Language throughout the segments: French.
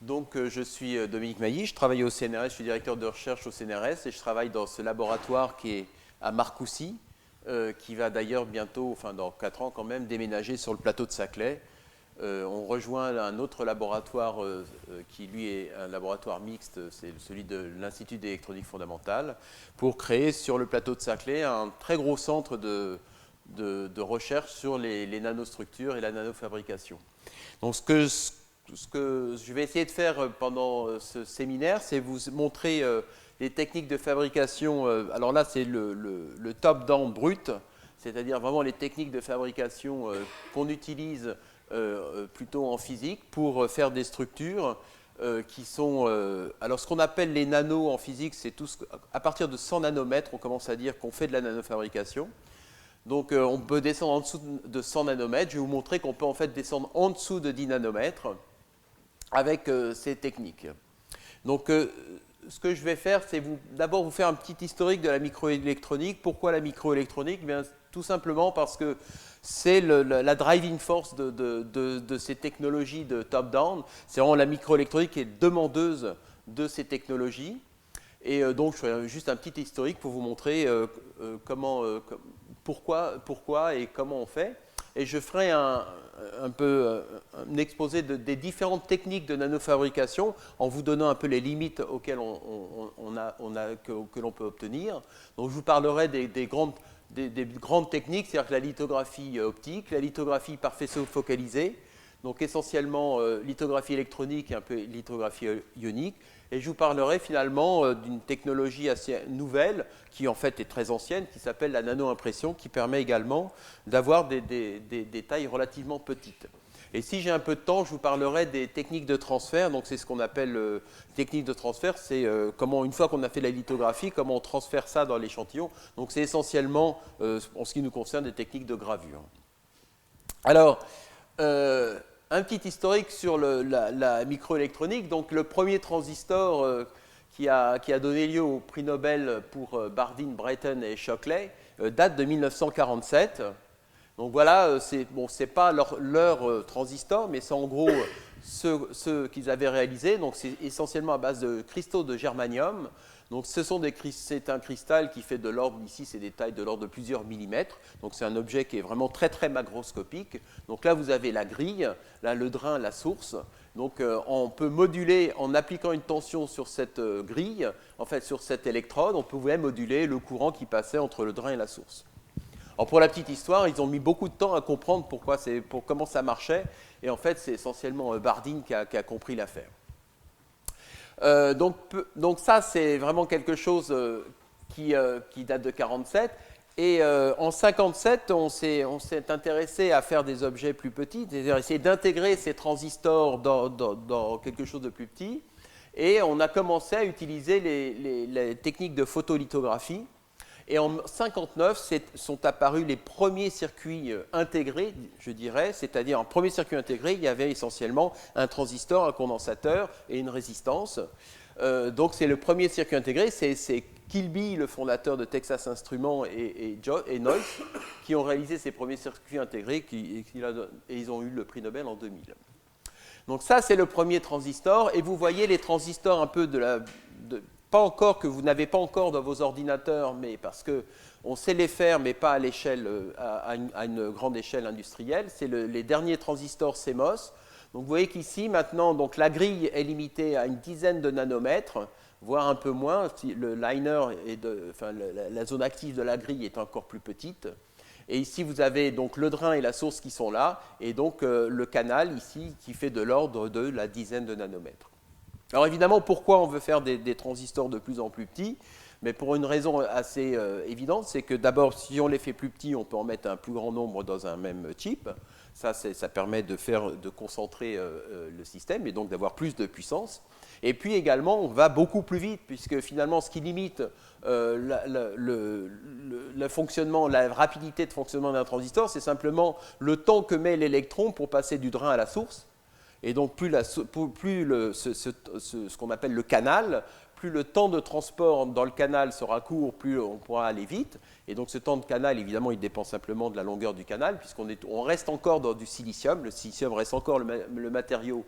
Donc, je suis Dominique Mailly, je travaille au CNRS, je suis directeur de recherche au CNRS et je travaille dans ce laboratoire qui est à Marcoussis, qui va d'ailleurs bientôt, enfin dans 4 ans quand même, déménager sur le plateau de Saclay. On rejoint un autre laboratoire qui, lui, est un laboratoire mixte, c'est celui de l'Institut d'électronique fondamentale, pour créer sur le plateau de Saclay un très gros centre de recherche sur les nanostructures et la nanofabrication. Donc, ce que je vais essayer de faire pendant ce séminaire, c'est vous montrer les techniques de fabrication. Alors là, c'est le top-down brut, c'est-à-dire vraiment les techniques de fabrication qu'on utilise plutôt en physique pour faire des structures qui sont... alors, ce qu'on appelle les nanos en physique, c'est tout à partir de 100 nanomètres, on commence à dire qu'on fait de la nanofabrication. Donc, on peut descendre en dessous de 100 nanomètres. Je vais vous montrer qu'on peut en fait descendre en dessous de 10 nanomètres avec ces techniques. Donc, ce que je vais faire, c'est d'abord vous faire un petit historique de la microélectronique. Pourquoi la microélectronique? Bien, tout simplement parce que c'est la driving force de ces technologies de top-down. C'est vraiment la microélectronique qui est demandeuse de ces technologies. Et donc, je ferai juste un petit historique pour vous montrer pourquoi et comment on fait. Et je ferai un exposé des différentes techniques de nanofabrication en vous donnant un peu les limites auxquelles que l'on peut obtenir. Donc, je vous parlerai des grandes techniques, c'est-à-dire que la lithographie optique, la lithographie par faisceau focalisé, donc essentiellement lithographie électronique et un peu lithographie ionique. Et je vous parlerai finalement d'une technologie assez nouvelle, qui en fait est très ancienne, qui s'appelle la nano-impression, qui permet également d'avoir des tailles relativement petites. Et si j'ai un peu de temps, je vous parlerai des techniques de transfert. Donc c'est ce qu'on appelle technique de transfert, c'est comment, une fois qu'on a fait la lithographie, comment on transfère ça dans l'échantillon. Donc c'est essentiellement, en ce qui nous concerne, des techniques de gravure. Alors, un petit historique sur la microélectronique. Donc, le premier transistor qui a donné lieu au prix Nobel pour Bardeen, Brayton et Shockley date de 1947. Donc voilà, c'est pas leur transistor, mais c'est en gros ceux qu'ils avaient réalisés. Donc, c'est essentiellement à base de cristaux de germanium. Donc, c'est un cristal qui fait de l'ordre, ici, c'est des tailles de l'ordre de plusieurs millimètres. Donc, c'est un objet qui est vraiment très, très macroscopique. Donc, là, vous avez la grille, là, le drain, la source. Donc, on peut moduler, en appliquant une tension sur cette grille, en fait, sur cette électrode, on pouvait moduler le courant qui passait entre le drain et la source. Alors, pour la petite histoire, ils ont mis beaucoup de temps à comprendre comment ça marchait. Et en fait, c'est essentiellement Bardeen qui a compris l'affaire. Donc ça, c'est vraiment quelque chose qui date de 1947. Et en 1957, on s'est intéressé à faire des objets plus petits, c'est-à-dire essayer d'intégrer ces transistors dans quelque chose de plus petit. Et on a commencé à utiliser les techniques de photolithographie. Et en 1959, sont apparus les premiers circuits intégrés, je dirais, c'est-à-dire en premier circuit intégré, il y avait essentiellement un transistor, un condensateur et une résistance. Donc c'est le premier circuit intégré, c'est Kilby, le fondateur de Texas Instruments, et Noyce, qui ont réalisé ces premiers circuits intégrés et ils ont eu le prix Nobel en 2000. Donc ça, c'est le premier transistor, et vous voyez les transistors un peu pas encore, que vous n'avez pas encore dans vos ordinateurs, mais parce qu'on sait les faire, mais pas à l'échelle, à une grande échelle industrielle. C'est les derniers transistors CMOS. Donc vous voyez qu'ici, maintenant, donc, la grille est limitée à une dizaine de nanomètres, voire un peu moins. Le liner, la zone active de la grille est encore plus petite. Et ici, vous avez donc le drain et la source qui sont là, et donc le canal ici qui fait de l'ordre de la dizaine de nanomètres. Alors évidemment, pourquoi on veut faire des transistors de plus en plus petits? Mais pour une raison assez évidente, c'est que d'abord, si on les fait plus petits, on peut en mettre un plus grand nombre dans un même chip. Ça permet de concentrer le système et donc d'avoir plus de puissance. Et puis également, on va beaucoup plus vite, puisque finalement, ce qui limite le fonctionnement, la rapidité de fonctionnement d'un transistor, c'est simplement le temps que met l'électron pour passer du drain à la source. Et donc, plus ce qu'on appelle le canal, plus le temps de transport dans le canal sera court, plus on pourra aller vite. Et donc ce temps de canal, évidemment, il dépend simplement de la longueur du canal, puisqu'on reste encore dans du silicium. Le silicium reste encore le matériau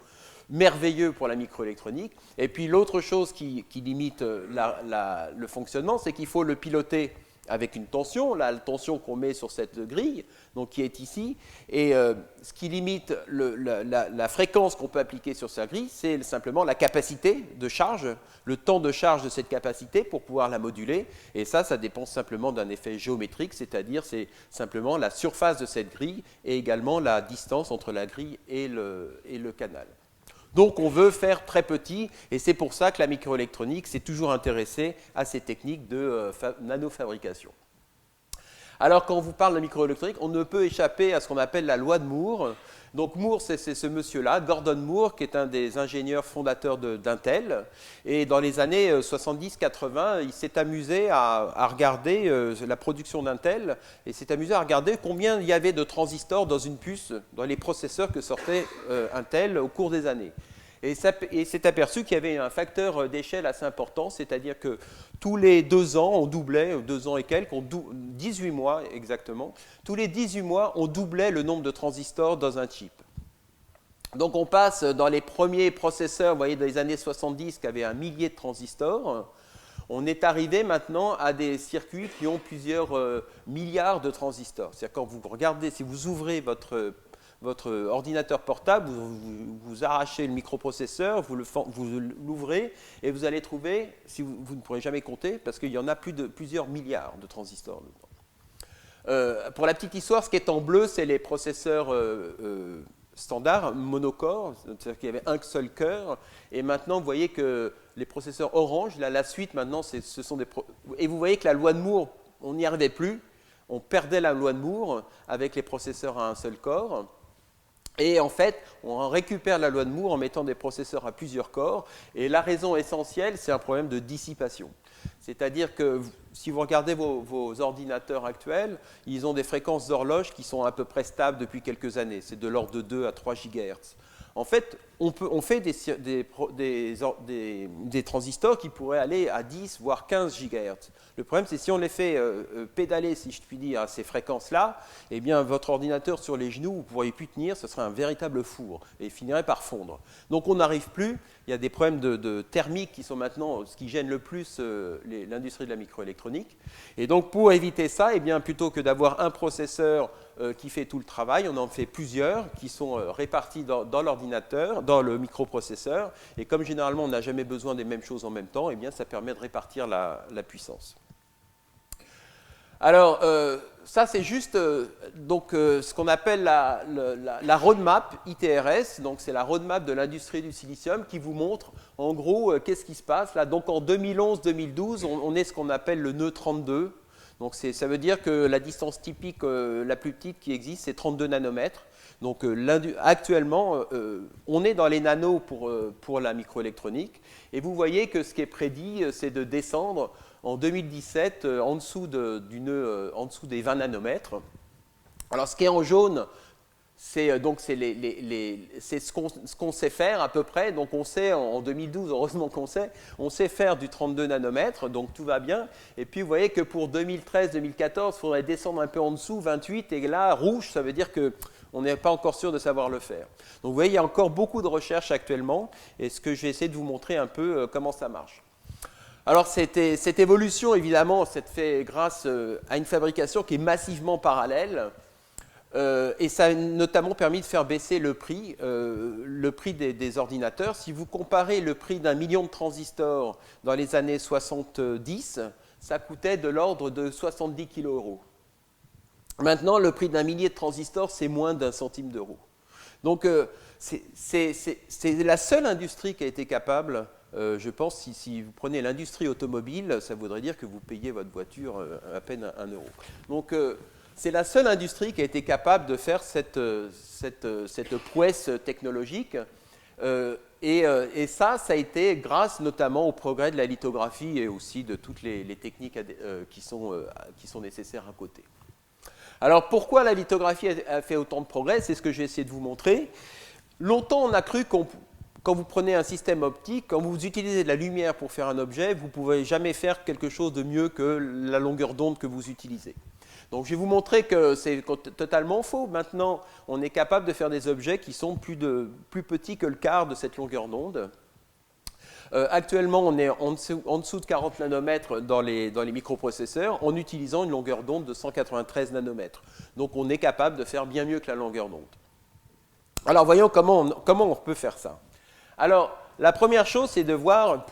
merveilleux pour la microélectronique. Et puis l'autre chose qui limite le fonctionnement, c'est qu'il faut le piloter avec une tension, la tension qu'on met sur cette grille, donc qui est ici. Et ce qui limite la fréquence qu'on peut appliquer sur cette grille, c'est simplement la capacité de charge, le temps de charge de cette capacité pour pouvoir la moduler. Et ça dépend simplement d'un effet géométrique, c'est-à-dire c'est simplement la surface de cette grille et également la distance entre la grille et le canal. Donc on veut faire très petit, et c'est pour ça que la microélectronique s'est toujours intéressée à ces techniques de nanofabrication. Alors quand on vous parle de microélectronique, on ne peut échapper à ce qu'on appelle la loi de Moore. Donc Moore, c'est ce monsieur-là, Gordon Moore, qui est un des ingénieurs fondateurs d'Intel. Et dans les années 70-80, il s'est amusé à regarder la production d'Intel, et s'est amusé à regarder combien il y avait de transistors dans une puce, dans les processeurs que sortait Intel au cours des années. Et il s'est aperçu qu'il y avait un facteur d'échelle assez important, c'est-à-dire que tous les 2 ans, on doublait, 2 ans et quelques, 18 mois exactement, tous les 18 mois, on doublait le nombre de transistors dans un chip. Donc on passe dans les premiers processeurs, vous voyez, dans les années 70, qui avaient 1 millier de transistors, on est arrivé maintenant à des circuits qui ont plusieurs milliards de transistors. C'est-à-dire quand vous regardez, si vous ouvrez votre ordinateur portable, vous arrachez le microprocesseur, vous l'ouvrez et vous allez trouver, si vous ne pourrez jamais compter, parce qu'il y en a plusieurs milliards de transistors dedans. Pour la petite histoire, ce qui est en bleu, c'est les processeurs standards, monocore, c'est-à-dire qu'il y avait un seul cœur, et maintenant vous voyez que les processeurs orange, la suite maintenant, ce sont et vous voyez que la loi de Moore, on n'y arrivait plus, on perdait la loi de Moore avec les processeurs à un seul corps. Et en fait, on récupère la loi de Moore en mettant des processeurs à plusieurs corps. Et la raison essentielle, c'est un problème de dissipation. C'est-à-dire que si vous regardez vos ordinateurs actuels, ils ont des fréquences d'horloge qui sont à peu près stables depuis quelques années. C'est de l'ordre de 2 à 3 GHz. En fait, on fait des transistors qui pourraient aller à 10, voire 15 GHz. Le problème, c'est si on les fait pédaler, si je puis dire, à ces fréquences-là, eh bien, votre ordinateur sur les genoux, vous ne pourriez plus tenir, ce serait un véritable four, et il finirait par fondre. Donc, on n'arrive plus. Il y a des problèmes de thermique qui sont maintenant ce qui gêne le plus l'industrie de la microélectronique. Et donc, pour éviter ça, eh bien, plutôt que d'avoir un processeur qui fait tout le travail, on en fait plusieurs qui sont répartis dans l'ordinateur, dans le microprocesseur. Et comme généralement, on n'a jamais besoin des mêmes choses en même temps, eh bien, ça permet de répartir la puissance. Alors, ça, c'est juste ce qu'on appelle la roadmap ITRS. Donc, c'est la roadmap de l'industrie du silicium qui vous montre, en gros, qu'est-ce qui se passe là. Donc, en 2011-2012, on est ce qu'on appelle le nœud 32. Donc, ça veut dire que la distance typique la plus petite qui existe, c'est 32 nanomètres. Donc, actuellement, on est dans les nanos pour la microélectronique. Et vous voyez que ce qui est prédit, c'est de descendre en 2017 en dessous en dessous des 20 nanomètres. Alors, ce qui est en jaune, c'est ce qu'on sait faire à peu près. Donc, on sait en 2012, heureusement on sait faire du 32 nanomètres, donc tout va bien. Et puis, vous voyez que pour 2013-2014, il faudrait descendre un peu en dessous, 28, et là, rouge, ça veut dire qu'on n'est pas encore sûr de savoir le faire. Donc, vous voyez, il y a encore beaucoup de recherches actuellement, et ce que je vais essayer de vous montrer un peu comment ça marche. Alors, cette évolution, évidemment, s'est faite grâce à une fabrication qui est massivement parallèle. Et ça a notamment permis de faire baisser le prix des ordinateurs. Si vous comparez le prix d'1 million de transistors dans les années 70, ça coûtait de l'ordre de 70 kg. Maintenant, le prix d'1 millier de transistors, c'est moins d'1 centime d'euro. Donc, c'est la seule industrie qui a été capable, je pense, si vous prenez l'industrie automobile, ça voudrait dire que vous payez votre voiture à peine 1 euro. Donc, c'est la seule industrie qui a été capable de faire cette prouesse technologique. Et ça a été grâce notamment au progrès de la lithographie et aussi de toutes les techniques qui sont nécessaires à côté. Alors pourquoi la lithographie a fait autant de progrès? C'est ce que j'ai essayé de vous montrer. Longtemps, on a cru quand vous prenez un système optique, quand vous utilisez de la lumière pour faire un objet, vous ne pouvez jamais faire quelque chose de mieux que la longueur d'onde que vous utilisez. Donc je vais vous montrer que c'est totalement faux. Maintenant, on est capable de faire des objets qui sont plus petits que le quart de cette longueur d'onde. Actuellement, on est en dessous de 40 nanomètres dans les microprocesseurs en utilisant une longueur d'onde de 193 nanomètres. Donc on est capable de faire bien mieux que la longueur d'onde. Alors voyons comment on peut faire ça. Alors la première chose, c'est de voir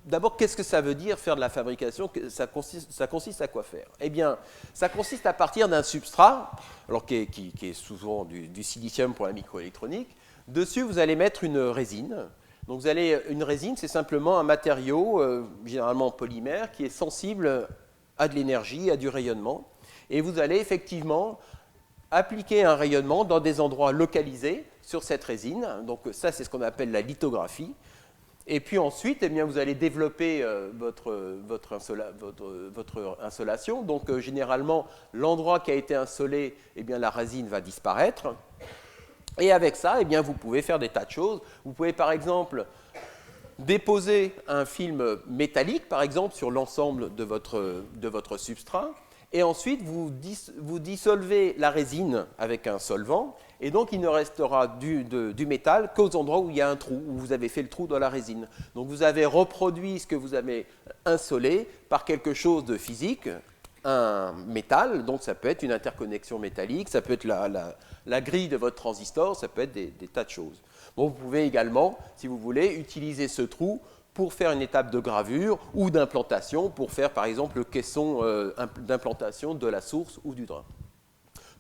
d'abord qu'est-ce que ça veut dire faire de la fabrication, ça consiste à quoi faire. Eh bien, ça consiste à partir d'un substrat, alors qui est souvent du silicium pour la microélectronique. Dessus, vous allez mettre une résine. Donc une résine, c'est simplement un matériau, généralement polymère, qui est sensible à de l'énergie, à du rayonnement. Et vous allez effectivement appliquer un rayonnement dans des endroits localisés sur cette résine. Donc ça, c'est ce qu'on appelle la lithographie. Et puis ensuite, eh bien, vous allez développer votre insolation. Donc généralement, l'endroit qui a été insolé, eh bien, la résine va disparaître. Et avec ça, eh bien, vous pouvez faire des tas de choses. Vous pouvez par exemple déposer un film métallique, par exemple, sur l'ensemble de votre substrat. Et ensuite, vous dissolvez la résine avec un solvant. Et donc, il ne restera du métal qu'aux endroits où il y a un trou, où vous avez fait le trou dans la résine. Donc, vous avez reproduit ce que vous avez insolé par quelque chose de physique, un métal. Donc, ça peut être une interconnexion métallique, ça peut être la grille de votre transistor, ça peut être des tas de choses. Bon, vous pouvez également, si vous voulez, utiliser ce trou pour faire une étape de gravure ou d'implantation, pour faire par exemple le caisson d'implantation de la source ou du drain.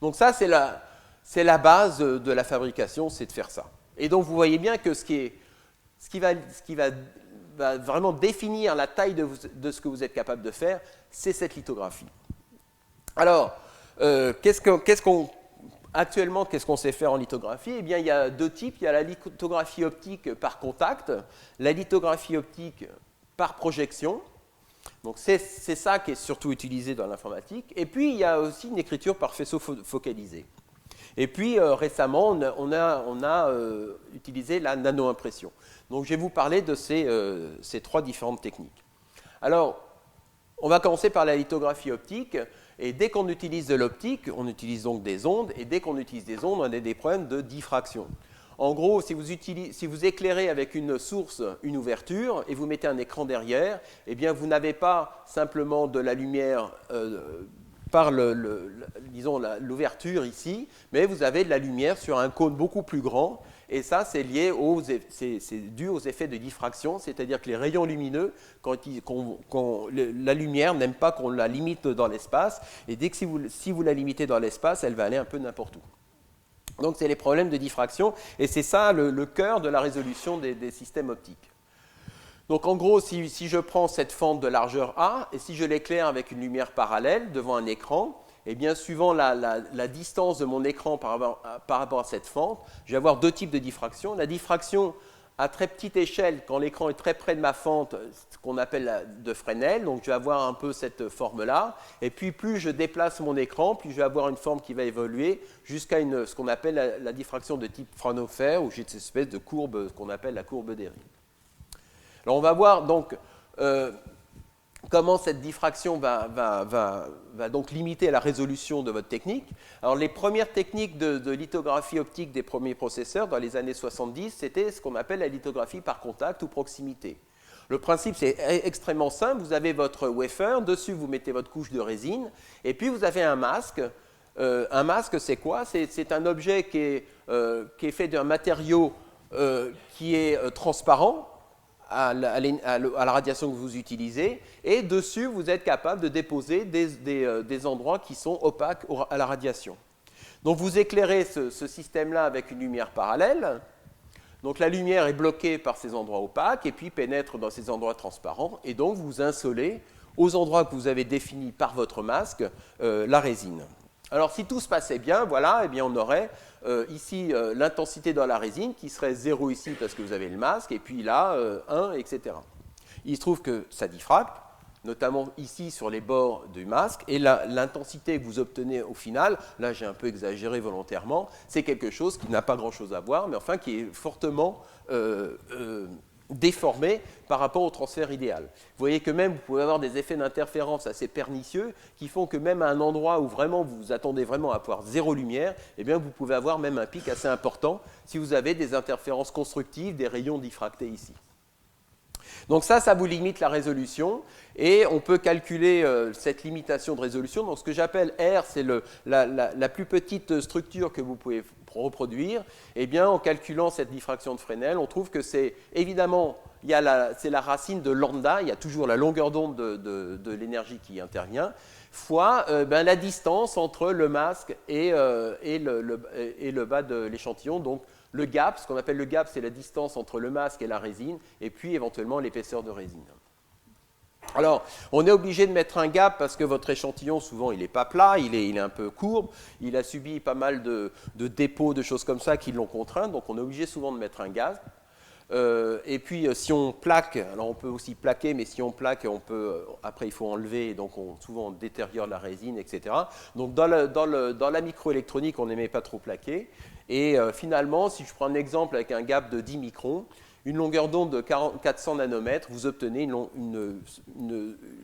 Donc ça, c'est la base de la fabrication, c'est de faire ça. Et donc vous voyez bien que ce qui va vraiment définir la taille de ce que vous êtes capable de faire, c'est cette lithographie. Alors, actuellement, qu'est-ce qu'on sait faire en lithographie? Eh bien, il y a deux types. Il y a la lithographie optique par contact, la lithographie optique par projection. Donc, c'est ça qui est surtout utilisé dans l'informatique. Et puis, il y a aussi une écriture par faisceau focalisé. Et puis, récemment, on a utilisé la nano-impression. Donc, je vais vous parler de ces trois différentes techniques. Alors, on va commencer par la lithographie optique. Et dès qu'on utilise de l'optique, on utilise donc des ondes. Et dès qu'on utilise des ondes, on a des problèmes de diffraction. En gros, si vous éclairez avec une source, une ouverture, et vous mettez un écran derrière, eh bien, vous n'avez pas simplement de la lumière par l'ouverture ici, mais vous avez de la lumière sur un cône beaucoup plus grand. Et ça, c'est lié c'est dû aux effets de diffraction, c'est-à-dire que les rayons lumineux, la lumière n'aime pas qu'on la limite dans l'espace, et dès que si vous la limitez dans l'espace, elle va aller un peu n'importe où. Donc c'est les problèmes de diffraction, et c'est ça le cœur de la résolution des systèmes optiques. Donc en gros, si je prends cette fente de largeur A, et si je l'éclaire avec une lumière parallèle devant un écran, eh bien, suivant la distance de mon écran par rapport à cette fente, je vais avoir deux types de diffraction. La diffraction à très petite échelle, quand l'écran est très près de ma fente, ce qu'on appelle de Fresnel, donc je vais avoir un peu cette forme-là. Et puis, plus je déplace mon écran, plus je vais avoir une forme qui va évoluer jusqu'à ce qu'on appelle la diffraction de type Fraunhofer, où j'ai cette espèce de courbe qu'on appelle la courbe d'Herring. Alors, on va voir donc comment cette diffraction va donc limiter la résolution de votre technique. Alors, les premières techniques de lithographie optique des premiers processeurs, dans les années 70, c'était ce qu'on appelle la lithographie par contact ou proximité. Le principe, c'est extrêmement simple. Vous avez votre wafer, dessus, vous mettez votre couche de résine, et puis vous avez un masque. Un masque, c'est quoi? C'est un objet qui est fait d'un matériau qui est transparent, à la radiation que vous utilisez, et dessus, vous êtes capable de déposer des endroits qui sont opaques à la radiation. Donc, vous éclairez ce système-là avec une lumière parallèle. Donc, la lumière est bloquée par ces endroits opaques et puis pénètre dans ces endroits transparents, et donc vous insolez aux endroits que vous avez définis par votre masque la résine. Alors, si tout se passait bien, voilà, eh bien, on aurait ici l'intensité dans la résine qui serait 0 ici parce que vous avez le masque, et puis là, 1, etc. Il se trouve que ça diffracte, notamment ici sur les bords du masque, et l'intensité que vous obtenez au final, là j'ai un peu exagéré volontairement, c'est quelque chose qui n'a pas grand-chose à voir, mais enfin qui est fortement déformé par rapport au transfert idéal. Vous voyez que même vous pouvez avoir des effets d'interférence assez pernicieux qui font que même à un endroit où vraiment vous attendez vraiment à avoir zéro lumière, eh bien vous pouvez avoir même un pic assez important si vous avez des interférences constructives, des rayons diffractés ici. Donc ça vous limite la résolution et on peut calculer cette limitation de résolution. Donc ce que j'appelle R, c'est la plus petite structure que vous pouvez reproduire. Eh bien, en calculant cette diffraction de Fresnel, on trouve que c'est évidemment, c'est la racine de lambda, il y a toujours la longueur d'onde de l'énergie qui intervient, fois la distance entre le masque et le bas de l'échantillon. Donc, le gap, ce qu'on appelle le gap, c'est la distance entre le masque et la résine, et puis éventuellement l'épaisseur de résine. Alors, on est obligé de mettre un gap parce que votre échantillon, souvent, il n'est pas plat, il est un peu courbe, il a subi pas mal de dépôts, de choses comme ça qui l'ont contraint, donc on est obligé souvent de mettre un gap. Et puis, si on plaque, alors on peut aussi plaquer, mais si on plaque, après il faut enlever, et donc souvent on détériore la résine, etc. Donc, dans la microélectronique, on n'aimait pas trop plaquer. Et finalement, si je prends un exemple avec un gap de 10 microns, une longueur d'onde de 400 nanomètres, vous obtenez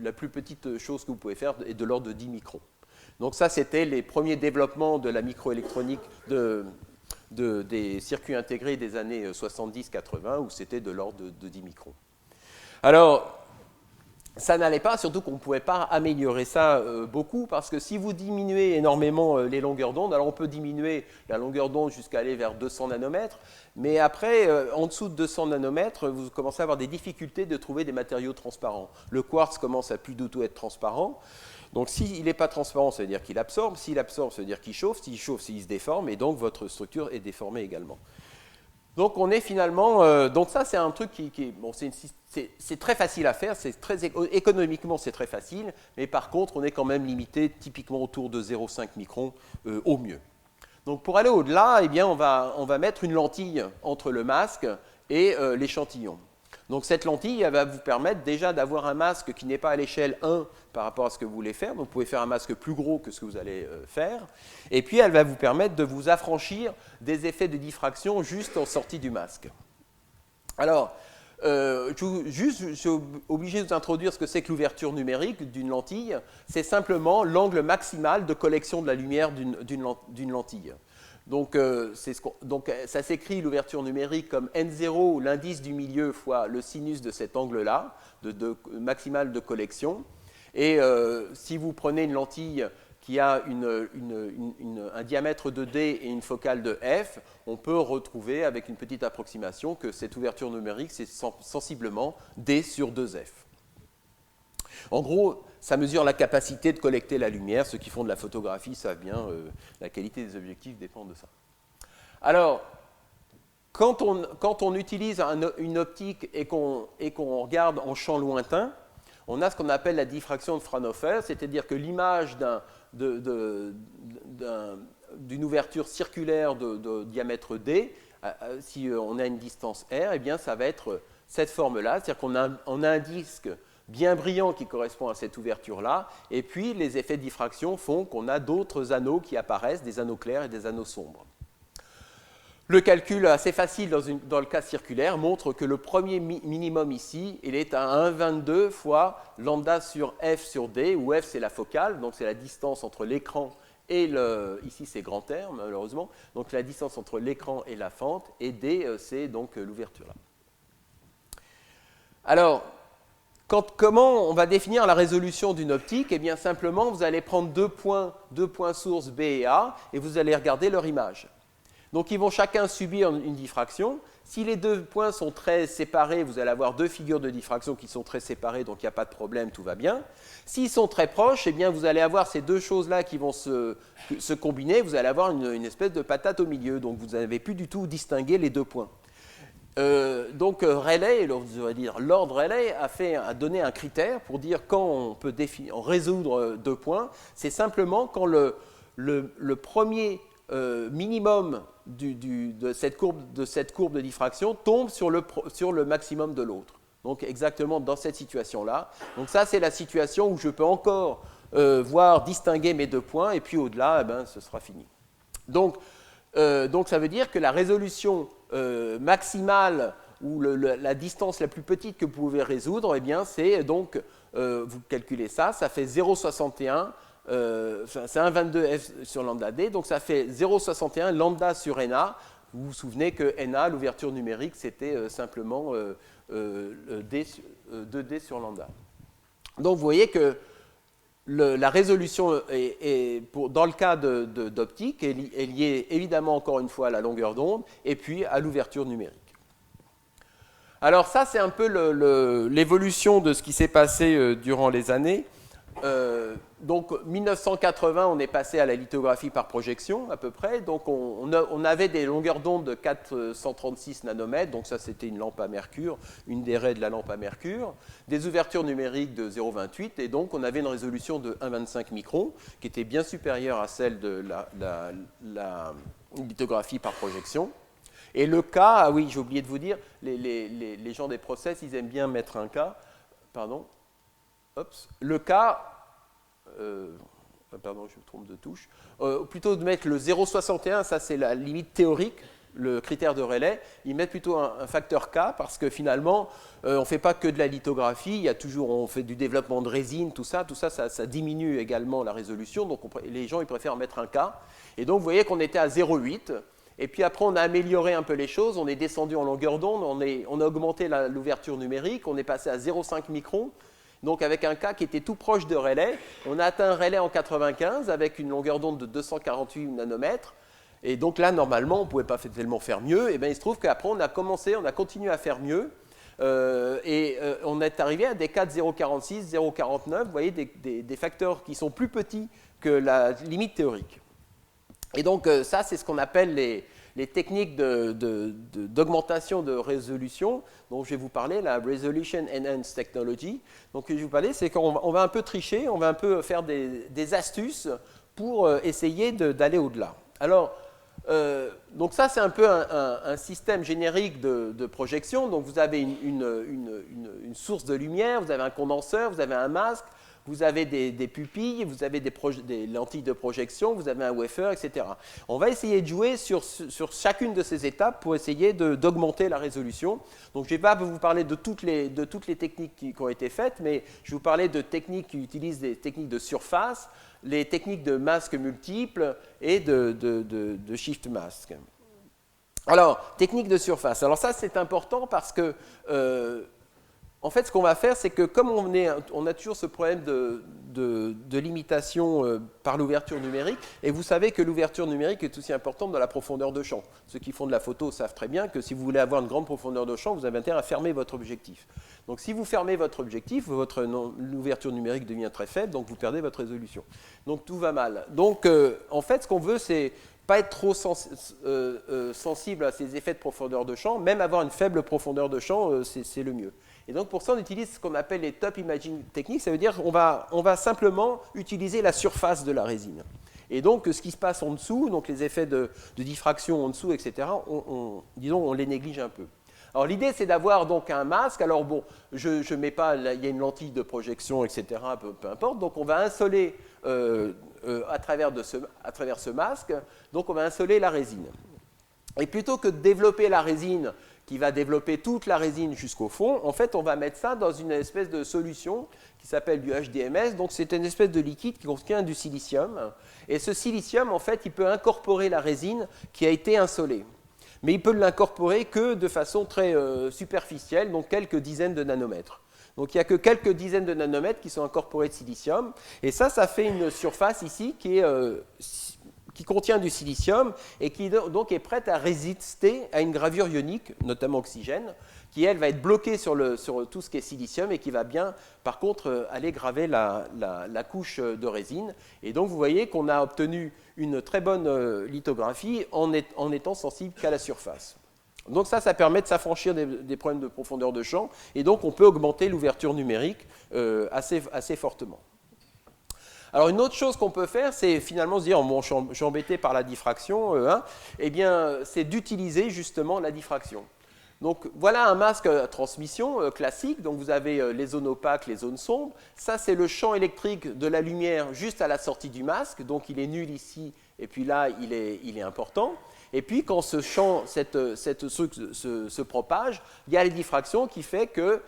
la plus petite chose que vous pouvez faire est de l'ordre de 10 microns. Donc ça, c'était les premiers développements de la microélectronique des circuits intégrés des années 70-80, où c'était de l'ordre de 10 microns. Alors, ça n'allait pas, surtout qu'on ne pouvait pas améliorer ça beaucoup, parce que si vous diminuez énormément les longueurs d'onde, alors on peut diminuer la longueur d'onde jusqu'à aller vers 200 nanomètres, mais après, en dessous de 200 nanomètres, vous commencez à avoir des difficultés de trouver des matériaux transparents. Le quartz commence à plus du tout être transparent, donc s'il n'est pas transparent, ça veut dire qu'il absorbe, s'il absorbe, ça veut dire qu'il chauffe, s'il chauffe, il se déforme, et donc votre structure est déformée également. Donc on est finalement, donc ça c'est un truc bon, c'est très facile à faire, économiquement c'est très facile, mais par contre on est quand même limité typiquement autour de 0,5 microns au mieux. Donc pour aller au-delà, eh bien on va mettre une lentille entre le masque et l'échantillon. Donc cette lentille, elle va vous permettre déjà d'avoir un masque qui n'est pas à l'échelle 1 par rapport à ce que vous voulez faire. Donc vous pouvez faire un masque plus gros que ce que vous allez faire. Et puis elle va vous permettre de vous affranchir des effets de diffraction juste en sortie du masque. Alors, je suis obligé de vous introduire ce que c'est que l'ouverture numérique d'une lentille. C'est simplement l'angle maximal de collection de la lumière d'une lentille. Donc, ça s'écrit l'ouverture numérique comme N0, l'indice du milieu, fois le sinus de cet angle-là, maximal de collection. Et si vous prenez une lentille qui a un diamètre de D et une focale de F, on peut retrouver avec une petite approximation que cette ouverture numérique, c'est sensiblement D sur 2F. En gros, ça mesure la capacité de collecter la lumière. Ceux qui font de la photographie savent bien, la qualité des objectifs dépend de ça. Alors, quand on utilise une optique et qu'on regarde en champ lointain, on a ce qu'on appelle la diffraction de Fraunhofer, c'est-à-dire que l'image d'une ouverture circulaire de diamètre D, si on a une distance R, eh bien ça va être cette forme-là, c'est-à-dire qu'on a un disque bien brillant qui correspond à cette ouverture-là, et puis les effets de diffraction font qu'on a d'autres anneaux qui apparaissent, des anneaux clairs et des anneaux sombres. Le calcul assez facile dans le cas circulaire montre que le premier minimum ici, il est à 1,22 fois lambda sur F sur D, où F c'est la focale, donc c'est la distance entre l'écran et ici c'est grand R malheureusement, donc la distance entre l'écran et la fente, et D c'est donc l'ouverture là. Alors, comment on va définir la résolution d'une optique? Eh bien simplement vous allez prendre deux points sources B et A, et vous allez regarder leur image. Donc ils vont chacun subir une diffraction. Si les deux points sont très séparés, vous allez avoir deux figures de diffraction qui sont très séparées, donc il n'y a pas de problème, tout va bien. S'ils sont très proches, eh bien, vous allez avoir ces deux choses-là qui vont se combiner, vous allez avoir une espèce de patate au milieu, donc vous n'avez plus du tout distingué les deux points. Donc Rayleigh, Lord Rayleigh a donné un critère pour dire quand on peut résoudre deux points, c'est simplement quand le premier minimum de cette courbe de diffraction tombe sur le maximum de l'autre. Donc exactement dans cette situation-là. Donc ça, c'est la situation où je peux encore voir distinguer mes 2 points, et puis au-delà, eh ben, ce sera fini. Donc ça veut dire que la résolution maximale ou la distance la plus petite que vous pouvez résoudre, eh bien, c'est donc, vous calculez ça, ça fait 0,61, c'est 1,22 f sur lambda d, donc ça fait 0,61 lambda sur na. Vous vous souvenez que na, l'ouverture numérique, c'était simplement 2d sur lambda. Donc vous voyez que la résolution dans le cas d'optique est liée évidemment encore une fois à la longueur d'onde et puis à l'ouverture numérique. Alors ça, c'est un peu l'évolution de ce qui s'est passé durant les années. Donc 1980, on est passé à la lithographie par projection à peu près. Donc on avait des longueurs d'onde de 436 nanomètres, donc ça c'était une lampe à mercure, une des raies de la lampe à mercure, des ouvertures numériques de 0,28 et donc on avait une résolution de 1,25 microns qui était bien supérieure à celle de la lithographie par projection. Et le cas, ah oui, j'ai oublié de vous dire, les gens des process, ils aiment bien mettre un cas, pardon. Le cas, pardon, je me trompe de touche, plutôt de mettre le 0,61, ça c'est la limite théorique, le critère de Rayleigh, ils mettent plutôt un facteur K parce que finalement, on ne fait pas que de la lithographie, il y a toujours, on fait du développement de résine, tout ça diminue également la résolution, donc les gens ils préfèrent mettre un K. Et donc vous voyez qu'on était à 0,8. Et puis après, on a amélioré un peu les choses, on est descendu en longueur d'onde, on a augmenté l'ouverture numérique, on est passé à 0,5 microns. Donc avec un cas qui était tout proche de Rayleigh, on a atteint Rayleigh en 95 avec une longueur d'onde de 248 nanomètres. Et donc là, normalement, on ne pouvait pas tellement faire mieux. Et bien il se trouve qu'après, on a continué à faire mieux. On est arrivé à des cas de 0,46, 0,49, vous voyez, des facteurs qui sont plus petits que la limite théorique. Et donc ça, c'est ce qu'on appelle les techniques d'augmentation de résolution dont je vais vous parler, la Resolution Enhanced Technology. Donc je vais vous parler, c'est qu'on va un peu tricher, on va un peu faire des astuces pour essayer d'aller au-delà. Alors, donc ça, c'est un peu un système générique de projection. Donc vous avez une source de lumière, vous avez un condenseur, vous avez un masque, vous avez des pupilles, vous avez des lentilles de projection, vous avez un wafer, etc. On va essayer de jouer sur chacune de ces étapes pour essayer d'augmenter la résolution. Donc je ne vais pas vous parler de toutes les techniques qui ont été faites, mais je vais vous parler de techniques qui utilisent des techniques de surface, les techniques de masques multiples et de shift mask. Alors, technique de surface. Alors ça, c'est important parce que en fait, ce qu'on va faire, c'est que comme on a toujours ce problème de limitation par l'ouverture numérique, et vous savez que l'ouverture numérique est aussi importante dans la profondeur de champ. Ceux qui font de la photo savent très bien que si vous voulez avoir une grande profondeur de champ, vous avez intérêt à fermer votre objectif. Donc si vous fermez votre objectif, l'ouverture numérique devient très faible, donc vous perdez votre résolution. Donc tout va mal. Donc en fait, ce qu'on veut, c'est pas être trop sensible à ces effets de profondeur de champ, même avoir une faible profondeur de champ, c'est le mieux. Et donc pour ça, on utilise ce qu'on appelle les top imaging techniques, ça veut dire qu'on va simplement utiliser la surface de la résine. Et donc ce qui se passe en dessous, donc les effets de diffraction en dessous, etc., disons, on les néglige un peu. Alors l'idée, c'est d'avoir donc un masque. Alors bon, je mets pas, il y a une lentille de projection, etc., peu importe. Donc on va insoler à travers ce masque, donc on va insoler la résine. Et plutôt que de développer la résine qui va développer toute la résine jusqu'au fond, en fait, on va mettre ça dans une espèce de solution qui s'appelle du HDMS. Donc, c'est une espèce de liquide qui contient du silicium. Et ce silicium, en fait, il peut incorporer la résine qui a été insolée. Mais il peut l'incorporer que de façon très superficielle, donc quelques dizaines de nanomètres. Donc, il n'y a que quelques dizaines de nanomètres qui sont incorporés de silicium. Et ça fait une surface ici qui contient du silicium et qui donc est prête à résister à une gravure ionique, notamment oxygène, qui elle va être bloquée sur tout ce qui est silicium et qui va bien, par contre, aller graver la couche de résine. Et donc vous voyez qu'on a obtenu une très bonne lithographie en étant sensible qu'à la surface. Donc ça permet de s'affranchir des problèmes de profondeur de champ et donc on peut augmenter l'ouverture numérique assez fortement. Alors une autre chose qu'on peut faire, c'est finalement se dire, bon, je suis embêté par la diffraction, eh bien, c'est d'utiliser justement la diffraction. Donc voilà un masque à transmission classique. Donc vous avez les zones opaques, les zones sombres. Ça, c'est le champ électrique de la lumière juste à la sortie du masque. Donc il est nul ici, et puis là, il est important. Et puis quand ce champ, cette truc se propage, il y a les diffractions qui fait que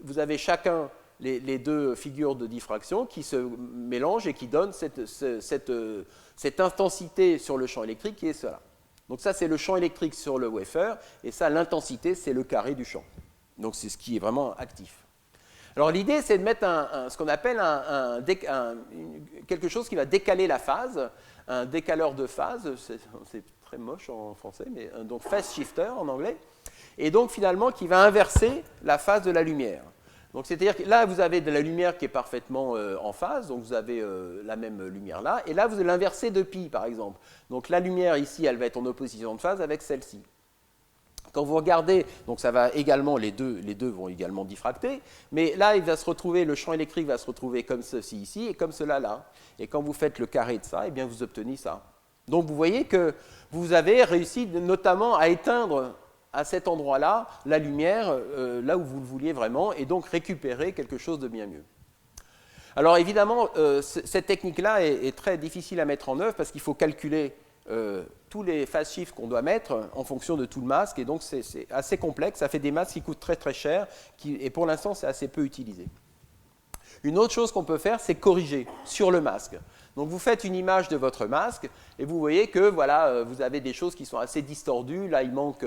vous avez chacun les deux figures de diffraction qui se mélangent et qui donnent cette intensité sur le champ électrique qui est cela. Donc ça, c'est le champ électrique sur le wafer, et ça, l'intensité, c'est le carré du champ. Donc c'est ce qui est vraiment actif. Alors l'idée, c'est de mettre ce qu'on appelle quelque chose qui va décaler la phase, un décaleur de phase, c'est très moche en français, mais donc phase shifter en anglais, et donc finalement qui va inverser la phase de la lumière. Donc c'est-à-dire que là, vous avez de la lumière qui est parfaitement en phase, donc vous avez la même lumière là, et là, vous avez l'inversé de pi, par exemple. Donc la lumière ici, elle va être en opposition de phase avec celle-ci. Quand vous regardez, donc ça va également, les deux vont également diffracter, mais là, le champ électrique va se retrouver comme ceci ici et comme cela là. Et quand vous faites le carré de ça, eh bien vous obtenez ça. Donc vous voyez que vous avez réussi notamment à éteindre à cet endroit-là la lumière, là où vous le vouliez vraiment, et donc récupérer quelque chose de bien mieux. Alors évidemment, cette technique-là est très difficile à mettre en œuvre parce qu'il faut calculer tous les phase shifts qu'on doit mettre en fonction de tout le masque, et donc c'est assez complexe, ça fait des masques qui coûtent très très cher, et pour l'instant c'est assez peu utilisé. Une autre chose qu'on peut faire, c'est corriger sur le masque. Donc vous faites une image de votre masque, et vous voyez que voilà, vous avez des choses qui sont assez distordues, là il manque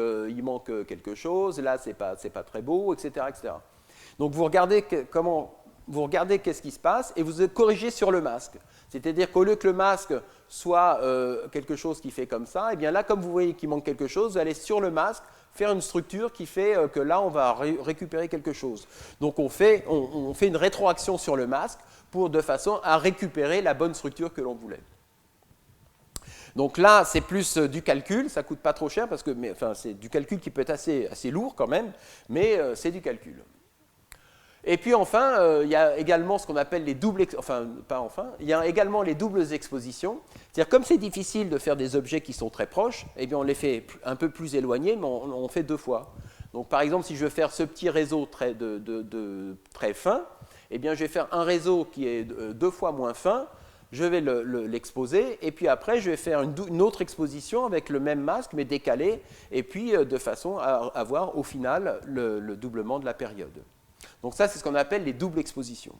quelque chose, là c'est pas très beau, etc., etc. Donc vous regardez qu'est-ce qui se passe, et vous corrigez sur le masque. C'est-à-dire qu'au lieu que le masque soit quelque chose qui fait comme ça, et bien là, comme vous voyez qu'il manque quelque chose, vous allez sur le masque faire une structure qui fait que là, on va récupérer quelque chose. Donc on fait une rétroaction sur le masque de façon à récupérer la bonne structure que l'on voulait. Donc là, c'est plus du calcul, ça ne coûte pas trop cher, c'est du calcul qui peut être assez lourd quand même, mais c'est du calcul. Et puis enfin, il y a également ce qu'on appelle les doubles expositions. C'est-à-dire comme c'est difficile de faire des objets qui sont très proches, eh bien on les fait un peu plus éloignés, mais on fait deux fois. Donc par exemple, si je veux faire ce petit réseau très fin, eh bien je vais faire un réseau qui est deux fois moins fin, je vais l'exposer, et puis après je vais faire une autre exposition avec le même masque, mais décalé, et puis de façon à avoir au final le doublement de la période. Donc ça, c'est ce qu'on appelle les doubles expositions.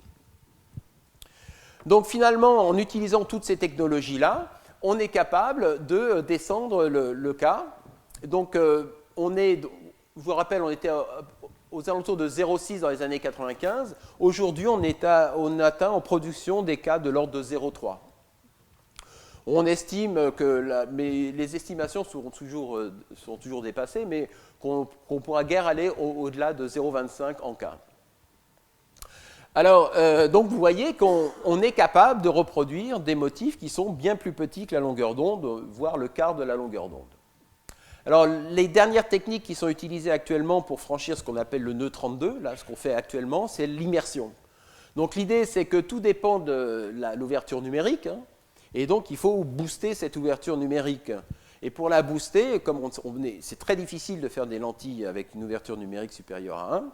Donc finalement, en utilisant toutes ces technologies-là, on est capable de descendre le cas. Donc je vous rappelle, on était aux alentours de 0,6 dans les années 95. Aujourd'hui, on atteint en production des cas de l'ordre de 0,3. On estime mais les estimations sont toujours dépassées, mais qu'on ne pourra guère aller au-delà de 0,25 en cas. Alors, donc vous voyez qu'on est capable de reproduire des motifs qui sont bien plus petits que la longueur d'onde, voire le quart de la longueur d'onde. Alors, les dernières techniques qui sont utilisées actuellement pour franchir ce qu'on appelle le nœud 32, là, ce qu'on fait actuellement, c'est l'immersion. Donc l'idée, c'est que tout dépend de l'ouverture numérique, hein, et donc il faut booster cette ouverture numérique. Et pour la booster, comme c'est très difficile de faire des lentilles avec une ouverture numérique supérieure à 1,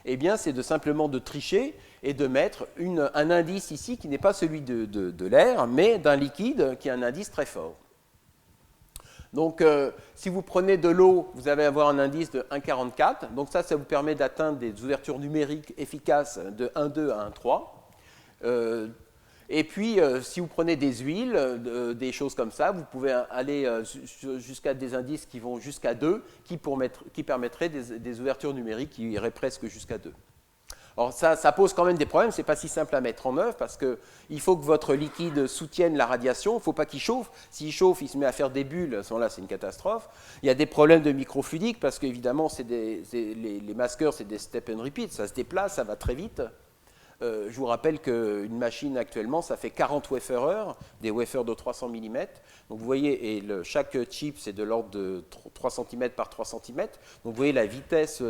eh bien c'est simplement de tricher et de mettre un indice ici qui n'est pas celui de l'air, mais d'un liquide qui a un indice très fort. Donc si vous prenez de l'eau, vous allez avoir un indice de 1,44. Donc ça vous permet d'atteindre des ouvertures numériques efficaces de 1,2 à 1,3. Et puis, si vous prenez des huiles, des choses comme ça, vous pouvez aller jusqu'à des indices qui vont jusqu'à 2, qui permettraient des ouvertures numériques qui iraient presque jusqu'à 2. Alors ça pose quand même des problèmes, ce n'est pas si simple à mettre en œuvre, parce qu'il faut que votre liquide soutienne la radiation, il ne faut pas qu'il chauffe. S'il chauffe, il se met à faire des bulles, à ce moment-là, c'est une catastrophe. Il y a des problèmes de microfluidique, parce qu'évidemment, les masqueurs, c'est des step and repeat, ça se déplace, ça va très vite. Je vous rappelle qu'une machine actuellement, ça fait 40 wafers-heure, des wafers de 300 mm. Donc vous voyez, et chaque chip, c'est de l'ordre de 3 cm par 3 cm. Donc vous voyez la vitesse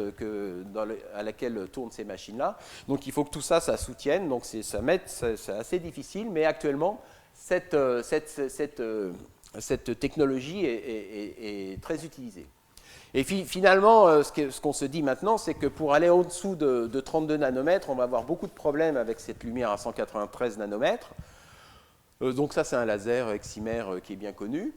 à laquelle tournent ces machines-là. Donc il faut que tout ça, ça soutienne. Donc c'est assez difficile, mais actuellement, cette technologie est très utilisée. Et finalement, ce qu'on se dit maintenant, c'est que pour aller en dessous de 32 nanomètres, on va avoir beaucoup de problèmes avec cette lumière à 193 nanomètres. Donc ça, c'est un laser excimer qui est bien connu.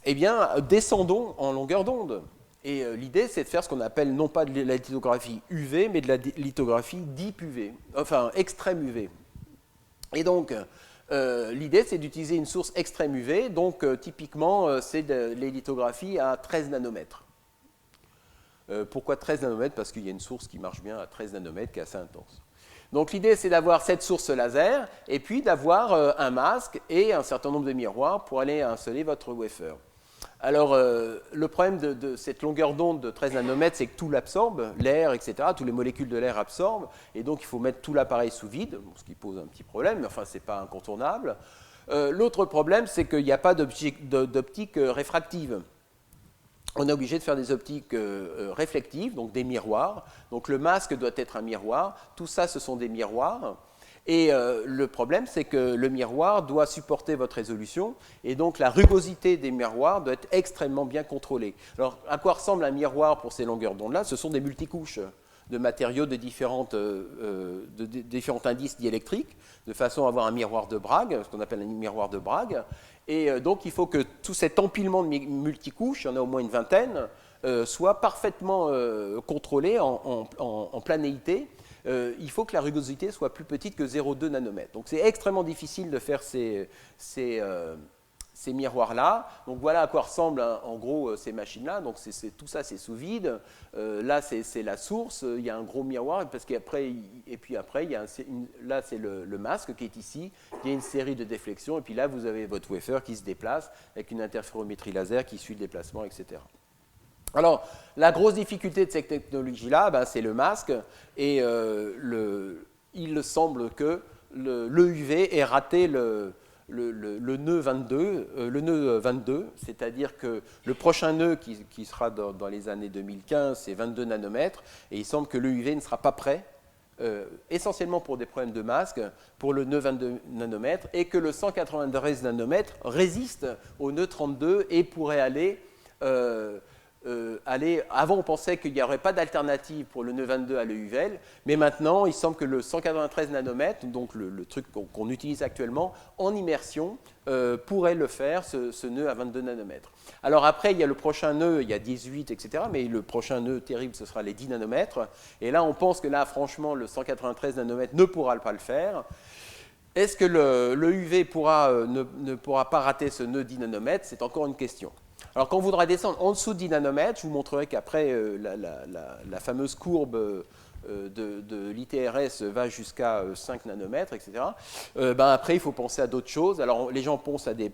Eh bien, descendons en longueur d'onde. Et l'idée, c'est de faire ce qu'on appelle non pas de la lithographie UV, mais de la lithographie deep UV, enfin extrême UV. Et donc, l'idée, c'est d'utiliser une source extrême UV. Donc, typiquement, c'est les lithographies à 13 nanomètres. Pourquoi 13 nanomètres? Parce qu'il y a une source qui marche bien à 13 nanomètres qui est assez intense. Donc l'idée, c'est d'avoir cette source laser et puis d'avoir un masque et un certain nombre de miroirs pour aller installer votre wafer. Alors, le problème de cette longueur d'onde de 13 nanomètres, c'est que tout l'absorbe, l'air, etc., toutes les molécules de l'air absorbent, et donc il faut mettre tout l'appareil sous vide, ce qui pose un petit problème, mais enfin, ce n'est pas incontournable. L'autre problème, c'est qu'il n'y a pas d'optique réfractive. On est obligé de faire des optiques réflectives, donc des miroirs. Donc le masque doit être un miroir. Tout ça, ce sont des miroirs. Et le problème, c'est que le miroir doit supporter votre résolution. Et donc la rugosité des miroirs doit être extrêmement bien contrôlée. Alors, à quoi ressemble un miroir pour ces longueurs d'onde-là? Ce sont des multicouches de matériaux de différents indices diélectriques, de façon à avoir un miroir de Bragg, ce qu'on appelle un miroir de Bragg. Et donc, il faut que tout cet empilement de multicouches, il y en a au moins une vingtaine, soit parfaitement contrôlé en planéité. Il faut que la rugosité soit plus petite que 0,2 nanomètres. Donc, c'est extrêmement difficile de faire ces miroirs-là. Donc, voilà à quoi ressemblent en gros ces machines-là. Donc, tout ça, c'est sous vide. Là, c'est la source. Il y a un gros miroir. Et puis après, là, c'est le masque qui est ici. Il y a une série de déflexions. Et puis là, vous avez votre wafer qui se déplace avec une interférométrie laser qui suit le déplacement, etc. Alors, la grosse difficulté de cette technologie-là, c'est le masque. Et il semble que l'EUV ait raté le nœud 22, c'est-à-dire que le prochain nœud qui sera dans les années 2015, c'est 22 nanomètres, et il semble que l'EUV ne sera pas prêt, essentiellement pour des problèmes de masque, pour le nœud 22 nanomètres, et que le 193 nanomètres résiste au nœud 32 et pourrait aller avant, on pensait qu'il n'y aurait pas d'alternative pour le nœud 22 à l'EUVL, mais maintenant, il semble que le 193 nanomètres, donc le truc qu'on utilise actuellement, en immersion, pourrait le faire, ce nœud à 22 nanomètres. Alors après, il y a le prochain nœud, il y a 18, etc., mais le prochain nœud terrible, ce sera les 10 nanomètres. Et là, on pense que là, franchement, le 193 nanomètres ne pourra pas le faire. Est-ce que l'EUV ne pourra pas rater ce nœud 10 nanomètres? C'est encore une question. Alors, quand on voudra descendre en dessous de 10 nanomètres, je vous montrerai qu'après, la fameuse courbe de l'ITRS va jusqu'à 5 nanomètres, etc. Après, il faut penser à d'autres choses. Alors, les gens pensent à des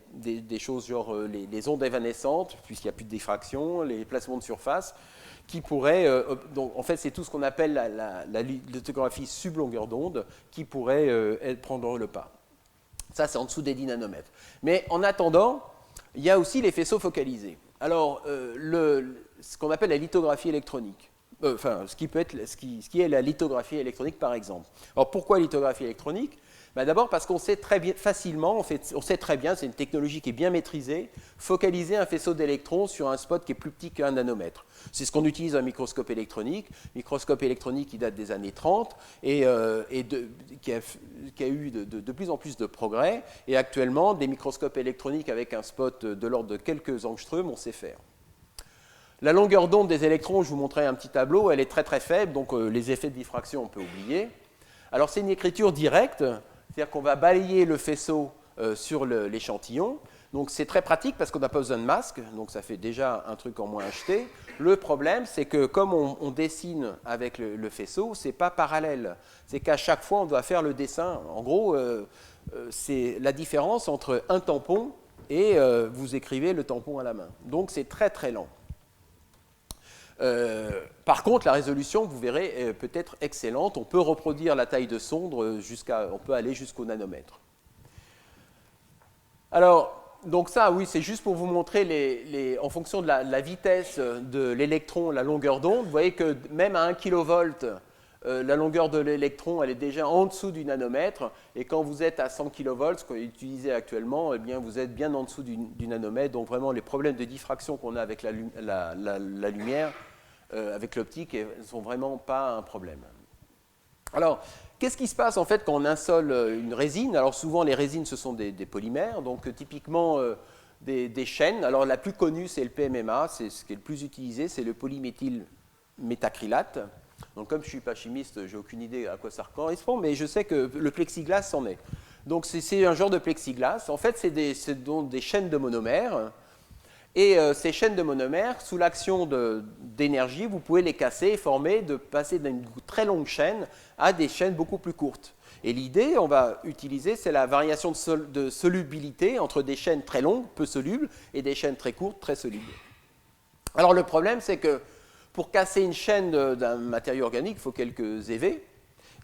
choses genre les ondes évanescentes, puisqu'il n'y a plus de diffraction, les placements de surface, qui pourraient... donc, en fait, c'est tout ce qu'on appelle la lithographie sublongueur d'onde, qui pourrait prendre le pas. Ça, c'est en dessous des 10 nanomètres. Mais en attendant... il y a aussi les faisceaux focalisés. Alors, ce qu'on appelle la lithographie électronique, ce qui est la lithographie électronique, par exemple. Alors, pourquoi lithographie électronique? D'abord parce qu'on sait très bien, facilement, on sait très bien, c'est une technologie qui est bien maîtrisée, focaliser un faisceau d'électrons sur un spot qui est plus petit qu'un nanomètre. C'est ce qu'on utilise dans un microscope électronique qui date des années 30 et qui a eu de plus en plus de progrès. Et actuellement, des microscopes électroniques avec un spot de l'ordre de quelques angstroms, on sait faire. La longueur d'onde des électrons, je vous montrais un petit tableau, elle est très très faible, donc les effets de diffraction, on peut oublier. Alors c'est une écriture directe, c'est-à-dire qu'on va balayer le faisceau sur l'échantillon. Donc c'est très pratique parce qu'on n'a pas besoin de masque, donc ça fait déjà un truc en moins acheté. Le problème, c'est que comme on dessine avec le faisceau, ce n'est pas parallèle. C'est qu'à chaque fois, on doit faire le dessin. En gros, c'est la différence entre un tampon et vous écrivez le tampon à la main. Donc c'est très très lent. Par contre, la résolution, vous verrez, peut être excellente. On peut reproduire la taille de sonde, on peut aller jusqu'au nanomètre. Alors, donc ça, oui, c'est juste pour vous montrer, en fonction de la vitesse de l'électron, la longueur d'onde, vous voyez que même à 1 kV, la longueur de l'électron, elle est déjà en dessous du nanomètre. Et quand vous êtes à 100 kV, ce qu'on utilise actuellement, eh bien, vous êtes bien en dessous du nanomètre. Donc vraiment, les problèmes de diffraction qu'on a avec la lumière avec l'optique et ne sont vraiment pas un problème. Alors, qu'est-ce qui se passe en fait quand on insole une résine? Alors souvent les résines ce sont des polymères, donc typiquement des chaînes. Alors la plus connue c'est le PMMA, c'est ce qui est le plus utilisé, c'est le polyméthylmétacrylate. Donc comme je ne suis pas chimiste, j'ai aucune idée à quoi ça correspond, mais je sais que le plexiglas c'en est. Donc c'est un genre de plexiglas. En fait c'est donc des chaînes de monomères. Et ces chaînes de monomères, sous l'action d'énergie, vous pouvez les casser et passer d'une très longue chaîne à des chaînes beaucoup plus courtes. Et l'idée, on va utiliser, c'est la variation de solubilité entre des chaînes très longues, peu solubles, et des chaînes très courtes, très solubles. Alors le problème, c'est que pour casser une chaîne d'un matériau organique, il faut quelques EV.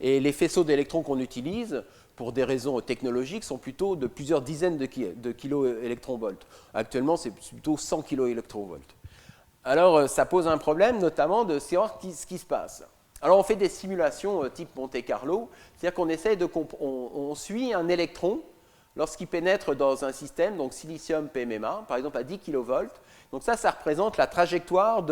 Et les faisceaux d'électrons qu'on utilise, pour des raisons technologiques, sont plutôt de plusieurs dizaines de kiloélectronvolts. Actuellement, c'est plutôt 100 kiloélectronvolts. Alors, ça pose un problème, notamment de savoir ce qui se passe. Alors, on fait des simulations type Monte-Carlo, c'est-à-dire on suit un électron lorsqu'il pénètre dans un système, donc silicium PMMA, par exemple à 10 kV. Donc ça représente la trajectoire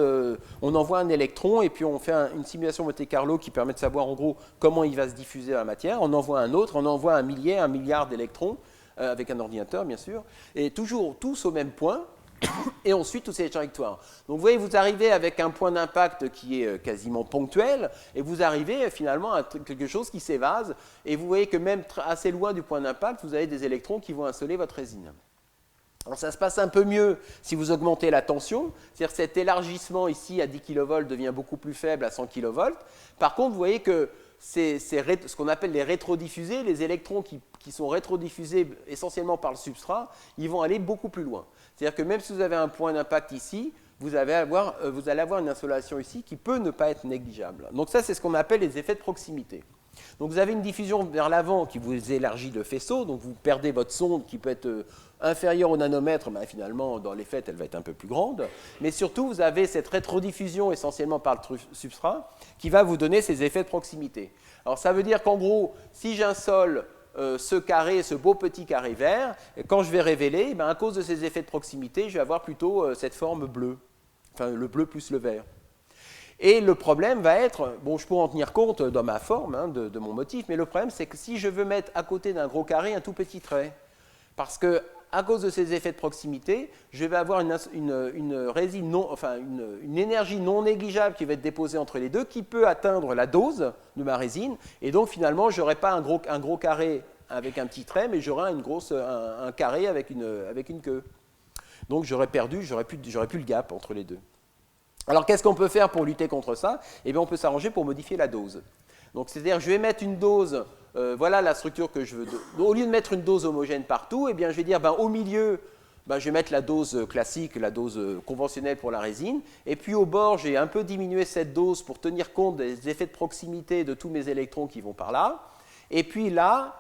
on envoie un électron et puis on fait une simulation Monte-Carlo qui permet de savoir en gros comment il va se diffuser dans la matière. On envoie un autre, on envoie un milliard d'électrons, avec un ordinateur bien sûr, et toujours tous au même point, et on suit toutes ces trajectoires. Donc vous voyez, vous arrivez avec un point d'impact qui est quasiment ponctuel, et vous arrivez finalement à quelque chose qui s'évase, et vous voyez que même assez loin du point d'impact, vous avez des électrons qui vont insoler votre résine. Alors ça se passe un peu mieux si vous augmentez la tension, c'est-à-dire que cet élargissement ici à 10 kV devient beaucoup plus faible à 100 kV. Par contre, vous voyez que ce qu'on appelle les rétrodiffusés, les électrons qui sont rétrodiffusés essentiellement par le substrat, ils vont aller beaucoup plus loin. C'est-à-dire que même si vous avez un point d'impact ici, vous allez avoir une insolation ici qui peut ne pas être négligeable. Donc ça, c'est ce qu'on appelle les effets de proximité. Donc vous avez une diffusion vers l'avant qui vous élargit le faisceau, donc vous perdez votre sonde qui peut être inférieure au nanomètre, mais finalement, dans les faits, elle va être un peu plus grande. Mais surtout, vous avez cette rétrodiffusion essentiellement par le substrat qui va vous donner ces effets de proximité. Alors ça veut dire qu'en gros, si j'insole ce beau petit carré vert, quand je vais révéler, à cause de ces effets de proximité, je vais avoir plutôt cette forme bleue, enfin le bleu plus le vert. Et le problème va être, bon, je pourrais en tenir compte dans ma forme de mon motif, mais le problème c'est que si je veux mettre à côté d'un gros carré un tout petit trait, parce que à cause de ces effets de proximité, je vais avoir une énergie non négligeable qui va être déposée entre les deux, qui peut atteindre la dose de ma résine, et donc finalement, je n'aurai pas un gros carré avec un petit trait, mais j'aurai un carré avec une queue. Donc j'aurais plus le gap entre les deux. Alors qu'est-ce qu'on peut faire pour lutter contre ça? Eh bien, on peut s'arranger pour modifier la dose. Donc c'est-à-dire, je vais mettre une dose, voilà la structure que je veux. Au lieu de mettre une dose homogène partout, eh bien, je vais dire, au milieu, je vais mettre la dose classique, la dose conventionnelle pour la résine, et puis au bord, j'ai un peu diminué cette dose pour tenir compte des effets de proximité de tous mes électrons qui vont par là, et puis là,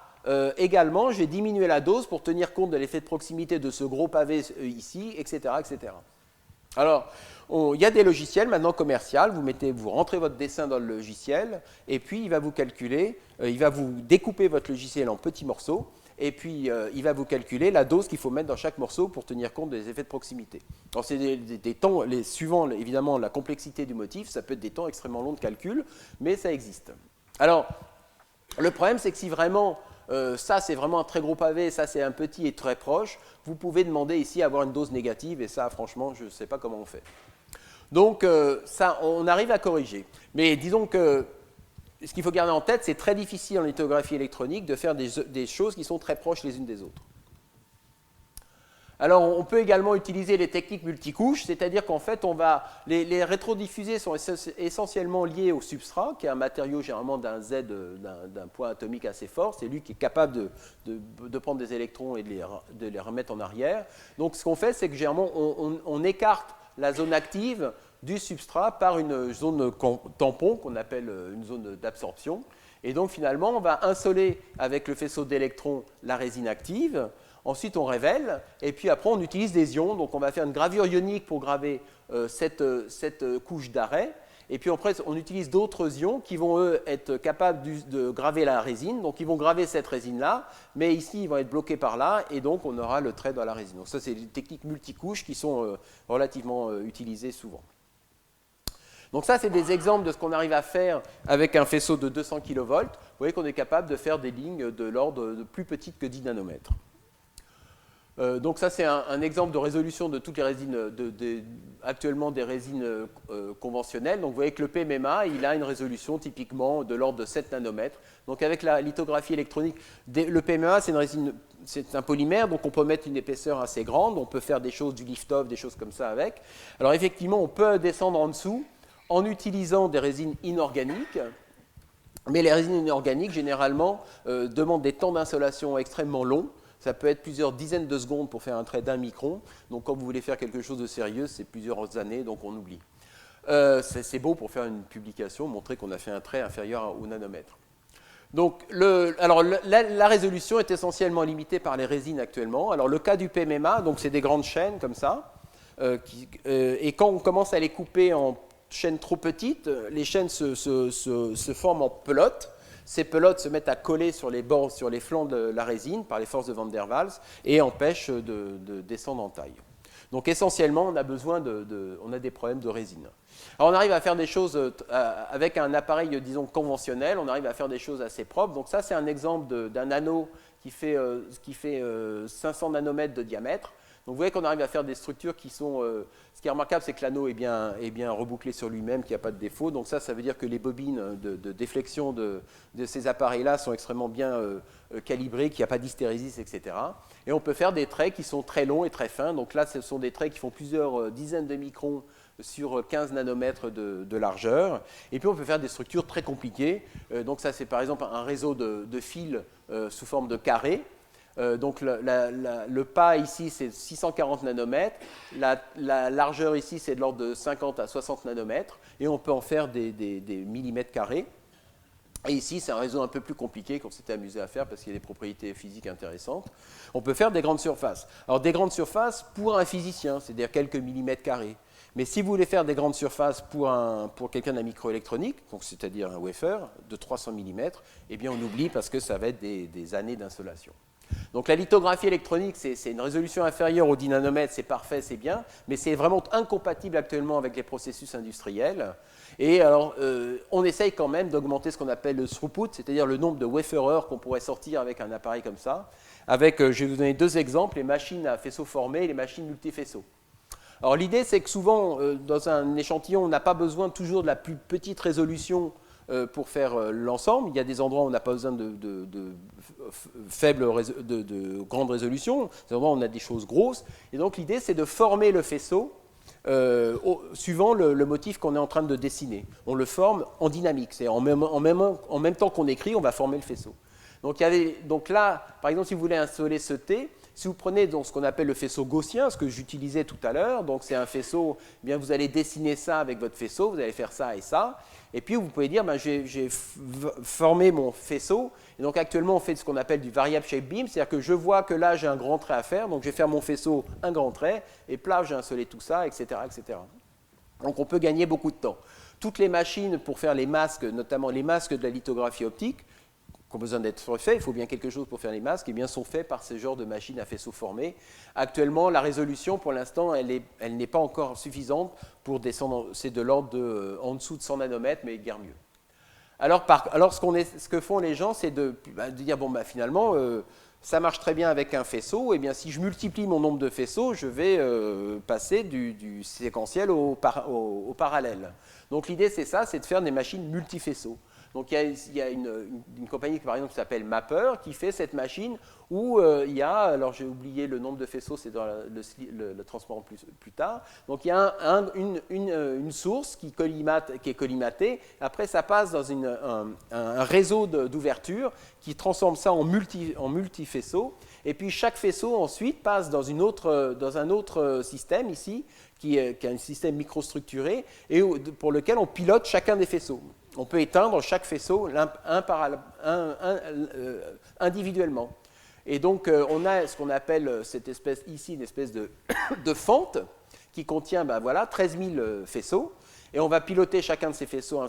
également, je vais diminuer la dose pour tenir compte de l'effet de proximité de ce gros pavé ici, etc., etc. Alors, il y a des logiciels maintenant commerciaux, vous rentrez votre dessin dans le logiciel, et puis il va vous calculer, il va vous découper votre logiciel en petits morceaux, et puis il va vous calculer la dose qu'il faut mettre dans chaque morceau pour tenir compte des effets de proximité. Alors c'est des temps, suivant évidemment la complexité du motif, ça peut être des temps extrêmement longs de calcul, mais ça existe. Alors, le problème c'est que si vraiment ça c'est vraiment un très gros pavé, ça c'est un petit et très proche, vous pouvez demander ici à avoir une dose négative, et ça franchement je ne sais pas comment on fait. Donc ça on arrive à corriger. Mais disons que ce qu'il faut garder en tête, c'est très difficile en lithographie électronique de faire des choses qui sont très proches les unes des autres. Alors on peut également utiliser les techniques multicouches, c'est-à-dire qu'en fait les rétrodiffusés sont essentiellement liés au substrat, qui est un matériau généralement d'un Z, d'un poids atomique assez fort, c'est lui qui est capable de prendre des électrons et de les remettre en arrière. Donc ce qu'on fait, c'est que généralement on écarte la zone active du substrat par une zone tampon qu'on appelle une zone d'absorption. Et donc finalement, on va insoler avec le faisceau d'électrons la résine active. Ensuite, on révèle, et puis après, on utilise des ions. Donc, on va faire une gravure ionique pour graver cette couche d'arrêt. Et puis après, on utilise d'autres ions qui vont, eux, être capables de graver la résine. Donc, ils vont graver cette résine-là, mais ici, ils vont être bloqués par là, et donc, on aura le trait dans la résine. Donc, ça, c'est des techniques multicouches qui sont relativement utilisées souvent. Donc ça, c'est des exemples de ce qu'on arrive à faire avec un faisceau de 200 kV. Vous voyez qu'on est capable de faire des lignes de l'ordre de plus petites que 10 nanomètres. Donc ça, c'est un exemple de résolution de toutes les résines, actuellement des résines conventionnelles. Donc vous voyez que le PMMA, il a une résolution typiquement de l'ordre de 7 nanomètres. Donc avec la lithographie électronique, le PMMA, c'est un polymère, donc on peut mettre une épaisseur assez grande, on peut faire des choses, du lift-off, des choses comme ça avec. Alors effectivement, on peut descendre en dessous en utilisant des résines inorganiques. Mais les résines inorganiques, généralement, demandent des temps d'insolation extrêmement longs. Ça peut être plusieurs dizaines de secondes pour faire un trait d'1 micron. Donc, quand vous voulez faire quelque chose de sérieux, c'est plusieurs années, donc on oublie. C'est beau pour faire une publication, montrer qu'on a fait un trait inférieur au nanomètre. Donc, la résolution est essentiellement limitée par les résines actuellement. Alors, le cas du PMMA, donc c'est des grandes chaînes comme ça. Et quand on commence à les couper en chaînes trop petites, les chaînes se forment en pelotes. Ces pelotes se mettent à coller sur les bords, sur les flancs de la résine par les forces de Van der Waals et empêchent de descendre en taille. Donc essentiellement, on a des problèmes de résine. Alors on arrive à faire des choses avec un appareil, disons, conventionnel, on arrive à faire des choses assez propres. Donc ça, c'est un exemple d'un anneau qui fait 500 nanomètres de diamètre. Donc vous voyez qu'on arrive à faire des structures qui sont... ce qui est remarquable, c'est que l'anneau est bien rebouclé sur lui-même, qu'il n'y a pas de défaut. Donc ça veut dire que les bobines de déflexion de ces appareils-là sont extrêmement bien calibrées, qu'il n'y a pas d'hystérésis, etc. Et on peut faire des traits qui sont très longs et très fins. Donc là, ce sont des traits qui font plusieurs dizaines de microns sur 15 nanomètres de largeur. Et puis on peut faire des structures très compliquées. Donc ça, c'est par exemple un réseau de fils sous forme de carré. Donc le pas ici, c'est 640 nanomètres. La largeur ici, c'est de l'ordre de 50 à 60 nanomètres. Et on peut en faire des millimètres carrés. Et ici, c'est un réseau un peu plus compliqué qu'on s'était amusé à faire parce qu'il y a des propriétés physiques intéressantes. On peut faire des grandes surfaces. Alors, des grandes surfaces pour un physicien, c'est-à-dire quelques millimètres carrés. Mais si vous voulez faire des grandes surfaces pour quelqu'un d'un microélectronique, c'est-à-dire un wafer de 300 mm, eh bien, on oublie parce que ça va être des années d'insolation. Donc la lithographie électronique, c'est une résolution inférieure aux 10 nanomètres, c'est parfait, c'est bien, mais c'est vraiment incompatible actuellement avec les processus industriels. Et alors, on essaye quand même d'augmenter ce qu'on appelle le throughput, c'est-à-dire le nombre de wafer-heures qu'on pourrait sortir avec un appareil comme ça. Je vais vous donner deux exemples, les machines à faisceaux formés et les machines multifaisceaux. Alors l'idée, c'est que souvent, dans un échantillon, on n'a pas besoin toujours de la plus petite résolution pour faire l'ensemble. Il y a des endroits où on n'a pas besoin de grande résolution, des endroits où on a des choses grosses. Et donc l'idée, c'est de former le faisceau suivant le motif qu'on est en train de dessiner. On le forme en dynamique, c'est en même temps qu'on écrit, on va former le faisceau. Donc là, par exemple, si vous voulez installer ce T, si vous prenez donc ce qu'on appelle le faisceau gaussien, ce que j'utilisais tout à l'heure, donc c'est un faisceau, eh bien vous allez dessiner ça avec votre faisceau, vous allez faire ça et ça, et puis vous pouvez dire, ben, j'ai formé mon faisceau, et donc actuellement on fait ce qu'on appelle du variable shape beam, c'est-à-dire que je vois que là j'ai un grand trait à faire, donc je vais faire mon faisceau un grand trait, et là j'ai installé tout ça, etc., etc. Donc on peut gagner beaucoup de temps. Toutes les machines pour faire les masques, notamment les masques de la lithographie optique, qui ont besoin d'être faits, il faut bien quelque chose pour faire les masques, et bien sont faits par ce genre de machines à faisceaux formés. Actuellement, la résolution, pour l'instant, elle n'est pas encore suffisante pour descendre, c'est de l'ordre en dessous de 100 nanomètres, mais guère mieux. Alors ce que font les gens, c'est de dire, bon, bah, finalement, ça marche très bien avec un faisceau, et bien si je multiplie mon nombre de faisceaux, je vais passer du séquentiel au parallèle. Donc l'idée, c'est ça, c'est de faire des machines multifaisceaux. Donc il y a une compagnie par exemple qui s'appelle Mapper qui fait cette machine où il y a, alors j'ai oublié le nombre de faisceaux, c'est dans le transparent plus tard. Donc il y a une source qui est collimatée, après ça passe dans un réseau d'ouverture qui transforme ça en multi-faisceaux, et puis chaque faisceau ensuite passe dans un autre système ici, qui est un système microstructuré, et pour lequel on pilote chacun des faisceaux. On peut éteindre chaque faisceau individuellement. Et donc, on a ce qu'on appelle cette espèce ici, une espèce de fente qui contient 13 000 faisceaux. Et on va piloter chacun de ces faisceaux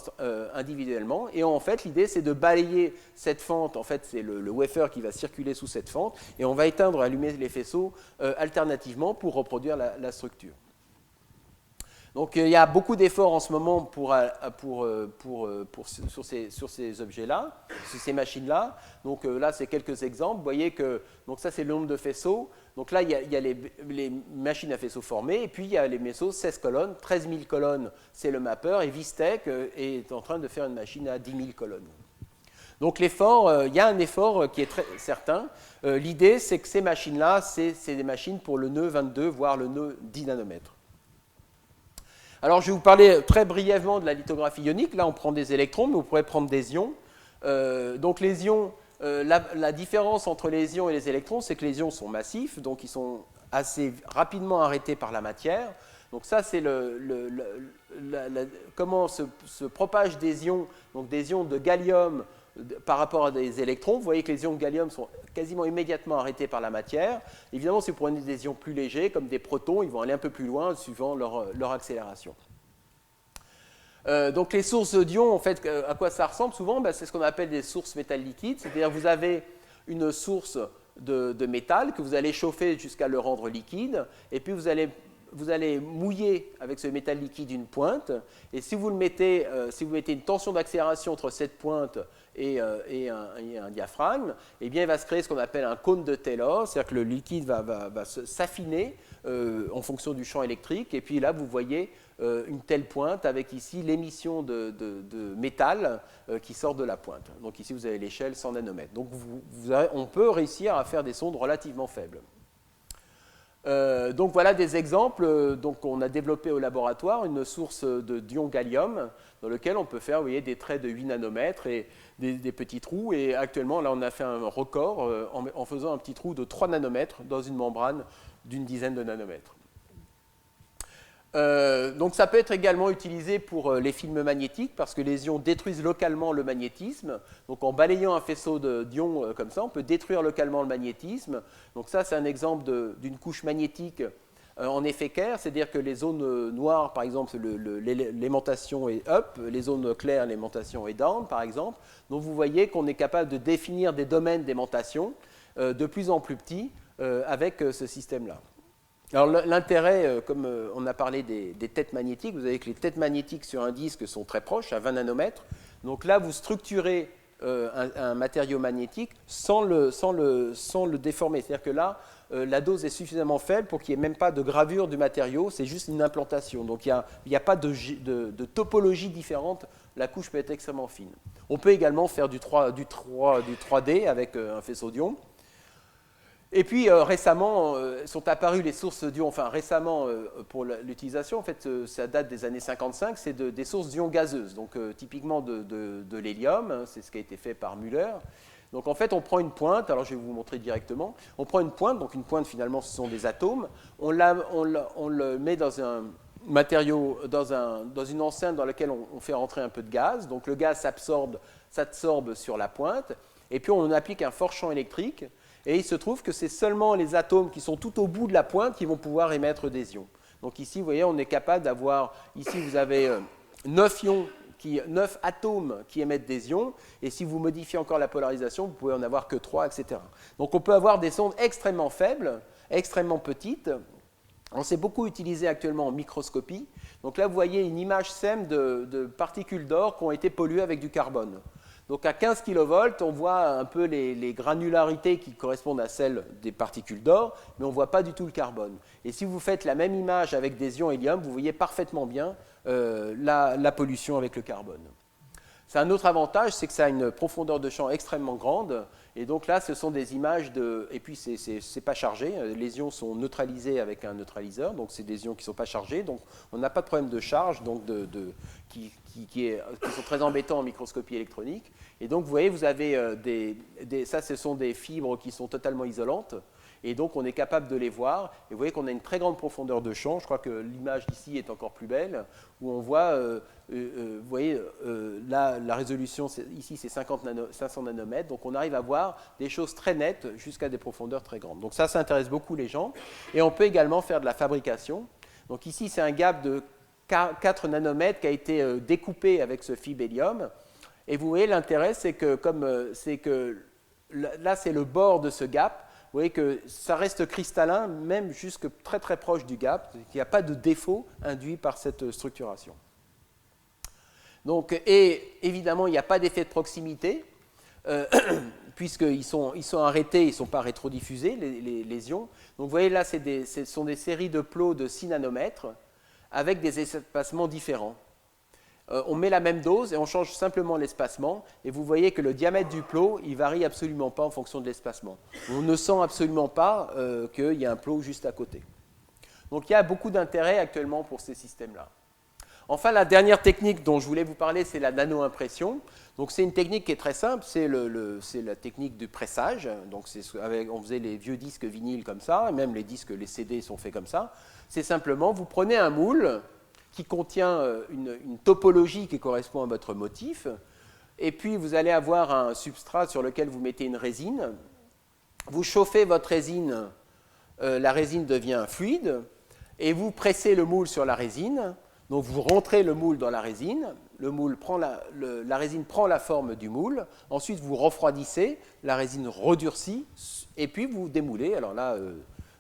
individuellement. Et en fait, l'idée, c'est de balayer cette fente. En fait, c'est le wafer qui va circuler sous cette fente. Et on va éteindre et allumer les faisceaux alternativement pour reproduire la structure. Donc il y a beaucoup d'efforts en ce moment sur ces objets-là, sur ces machines-là. Donc là, c'est quelques exemples. Vous voyez que donc ça, c'est le nombre de faisceaux. Donc là, il y a les machines à faisceaux formés, et puis il y a les faisceaux 16 colonnes, 13 000 colonnes, c'est le mappeur, et Vistec est en train de faire une machine à 10 000 colonnes. Donc l'effort, il y a un effort qui est très certain. L'idée, c'est que ces machines-là, c'est des machines pour le nœud 22, voire le nœud 10 nanomètres. Alors, je vais vous parler très brièvement de la lithographie ionique. Là, on prend des électrons, mais vous pourrez prendre des ions. Donc, les ions, la différence entre les ions et les électrons, c'est que les ions sont massifs, donc ils sont assez rapidement arrêtés par la matière. Donc, ça, c'est comment se propagent des ions, donc des ions de gallium par rapport à des électrons. Vous voyez que les ions de gallium sont quasiment immédiatement arrêtés par la matière. Évidemment, si vous prenez des ions plus légers, comme des protons, ils vont aller un peu plus loin suivant leur accélération. Donc les sources d'ions, en fait, à quoi ça ressemble souvent? C'est ce qu'on appelle des sources métal liquides. C'est-à-dire que vous avez une source de métal que vous allez chauffer jusqu'à le rendre liquide, et puis vous allez mouiller avec ce métal liquide une pointe, et si vous mettez une tension d'accélération entre cette pointe et un diaphragme, eh bien, il va se créer ce qu'on appelle un cône de Taylor, c'est-à-dire que le liquide va s'affiner en fonction du champ électrique, et puis là, vous voyez une telle pointe avec ici l'émission de métal qui sort de la pointe. Donc ici, vous avez l'échelle 100 nanomètres. Donc on peut réussir à faire des sondes relativement faibles. Donc voilà des exemples. Donc on a développé au laboratoire une source d'ion gallium dans lequel on peut faire, vous voyez, des traits de 8 nanomètres et des petits trous. Et actuellement, là, on a fait un record en faisant un petit trou de 3 nanomètres dans une membrane d'une dizaine de nanomètres. Donc ça peut être également utilisé pour les films magnétiques parce que les ions détruisent localement le magnétisme. Donc en balayant un faisceau d'ions comme ça, on peut détruire localement le magnétisme. Donc ça, c'est un exemple d'une couche magnétique en effet Kerr, c'est-à-dire que les zones noires, par exemple, l'aimantation est up, les zones claires, l'aimantation est down, par exemple. Donc vous voyez qu'on est capable de définir des domaines d'aimantation de plus en plus petits avec ce système-là. Alors l'intérêt, comme on a parlé des têtes magnétiques, vous avez que les têtes magnétiques sur un disque sont très proches, à 20 nanomètres. Donc là, vous structurez un matériau magnétique sans le déformer. C'est-à-dire que là, la dose est suffisamment faible pour qu'il n'y ait même pas de gravure du matériau, c'est juste une implantation. Donc il n'y a pas de topologie différente, la couche peut être extrêmement fine. On peut également faire du 3D avec un faisceau d'ions. Et puis récemment sont apparues les sources d'ions, enfin récemment pour l'utilisation, en fait ça date des années 55, c'est des sources d'ions gazeuses, donc typiquement de l'hélium, hein, c'est ce qui a été fait par Müller. Donc en fait on prend une pointe, alors je vais vous montrer directement, on prend une pointe, donc une pointe finalement ce sont des atomes, on le met dans un matériau, dans une enceinte dans laquelle on fait rentrer un peu de gaz, donc le gaz s'absorbe sur la pointe, et puis on applique un fort champ électrique. Et il se trouve que c'est seulement les atomes qui sont tout au bout de la pointe qui vont pouvoir émettre des ions. Donc ici, vous voyez, on est capable d'avoir, ici vous avez 9 atomes qui émettent des ions, et si vous modifiez encore la polarisation, vous pouvez en avoir que 3, etc. Donc on peut avoir des sondes extrêmement faibles, extrêmement petites. On s'est beaucoup utilisé actuellement en microscopie. Donc là, vous voyez une image SEM de particules d'or qui ont été polluées avec du carbone. Donc à 15 kV, on voit un peu les granularités qui correspondent à celles des particules d'or, mais on ne voit pas du tout le carbone. Et si vous faites la même image avec des ions hélium, vous voyez parfaitement bien la pollution avec le carbone. C'est un autre avantage, c'est que ça a une profondeur de champ extrêmement grande. Et donc là, ce sont des images de... Et puis, c'est pas chargé. Les ions sont neutralisés avec un neutraliseur. Donc, c'est des ions qui ne sont pas chargés. Donc, on n'a pas de problème de charge donc qui sont très embêtants en microscopie électronique. Et donc, vous voyez, vous avez ça, ce sont des fibres qui sont totalement isolantes. Et donc, on est capable de les voir. Et vous voyez qu'on a une très grande profondeur de champ. Je crois que l'image d'ici est encore plus belle, où on voit, vous voyez, là, la résolution, ici, c'est 500 nanomètres. Donc, on arrive à voir des choses très nettes jusqu'à des profondeurs très grandes. Donc, ça intéresse beaucoup les gens. Et on peut également faire de la fabrication. Donc, ici, c'est un gap de 4 nanomètres qui a été découpé avec ce fibre hélium. Et vous voyez, l'intérêt, c'est que là, c'est le bord de ce gap. voyez que ça reste cristallin, même jusque très très proche du gap, il n'y a pas de défaut induit par cette structuration. Donc, et évidemment, il n'y a pas d'effet de proximité, puisqu'ils sont arrêtés, ils ne sont pas rétrodiffusés, les ions. Donc vous voyez là, ce sont des séries de plots de 6 nanomètres avec des espacements différents. On met la même dose et on change simplement l'espacement, et vous voyez que le diamètre du plot, il varie absolument pas en fonction de l'espacement. On ne sent absolument pas qu'il y a un plot juste à côté. Donc il y a beaucoup d'intérêt actuellement pour ces systèmes-là. Enfin, la dernière technique dont je voulais vous parler, c'est la nano-impression. Donc c'est une technique qui est très simple, c'est la technique du pressage. Donc on faisait les vieux disques vinyles comme ça, et même les CD sont faits comme ça. C'est simplement, vous prenez un moule qui contient une topologie qui correspond à votre motif, et puis vous allez avoir un substrat sur lequel vous mettez une résine. Vous chauffez votre résine, la résine devient fluide, et vous pressez le moule sur la résine. Donc vous rentrez le moule dans la résine, la résine prend la forme du moule, ensuite vous refroidissez, la résine redurcit, et puis vous démoulez. Alors là,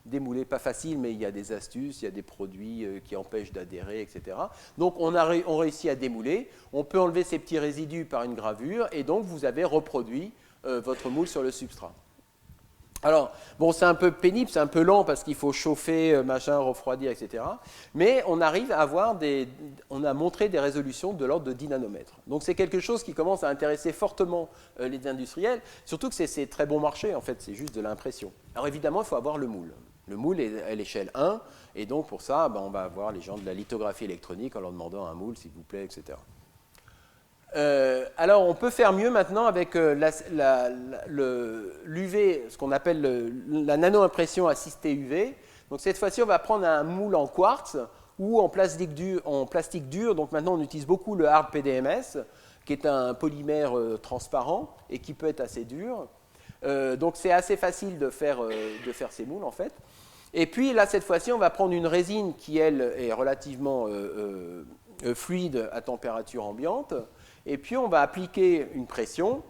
démouler, pas facile, mais il y a des astuces, il y a des produits qui empêchent d'adhérer, etc. Donc on réussit à démouler, on peut enlever ces petits résidus par une gravure, et donc vous avez reproduit votre moule sur le substrat. Alors, bon, c'est un peu pénible, c'est un peu lent parce qu'il faut chauffer, machin, refroidir, etc. Mais on arrive à avoir on a montré des résolutions de l'ordre de 10 nanomètres. Donc c'est quelque chose qui commence à intéresser fortement les industriels, surtout que c'est très bon marché, en fait, c'est juste de l'impression. Alors évidemment, il faut avoir le moule. Le moule est à l'échelle 1, et donc pour ça, on va avoir les gens de la lithographie électronique en leur demandant un moule, s'il vous plaît, etc. Alors, on peut faire mieux maintenant avec l'UV, ce qu'on appelle la nano-impression assistée UV. Donc, cette fois-ci, on va prendre un moule en quartz ou en plastique dur. Donc, maintenant, on utilise beaucoup le hard PDMS, qui est un polymère transparent et qui peut être assez dur. Donc, c'est assez facile de faire ces moules, en fait. Et puis, là, cette fois-ci, on va prendre une résine qui, elle, est relativement fluide à température ambiante. Et puis, on va appliquer une pression.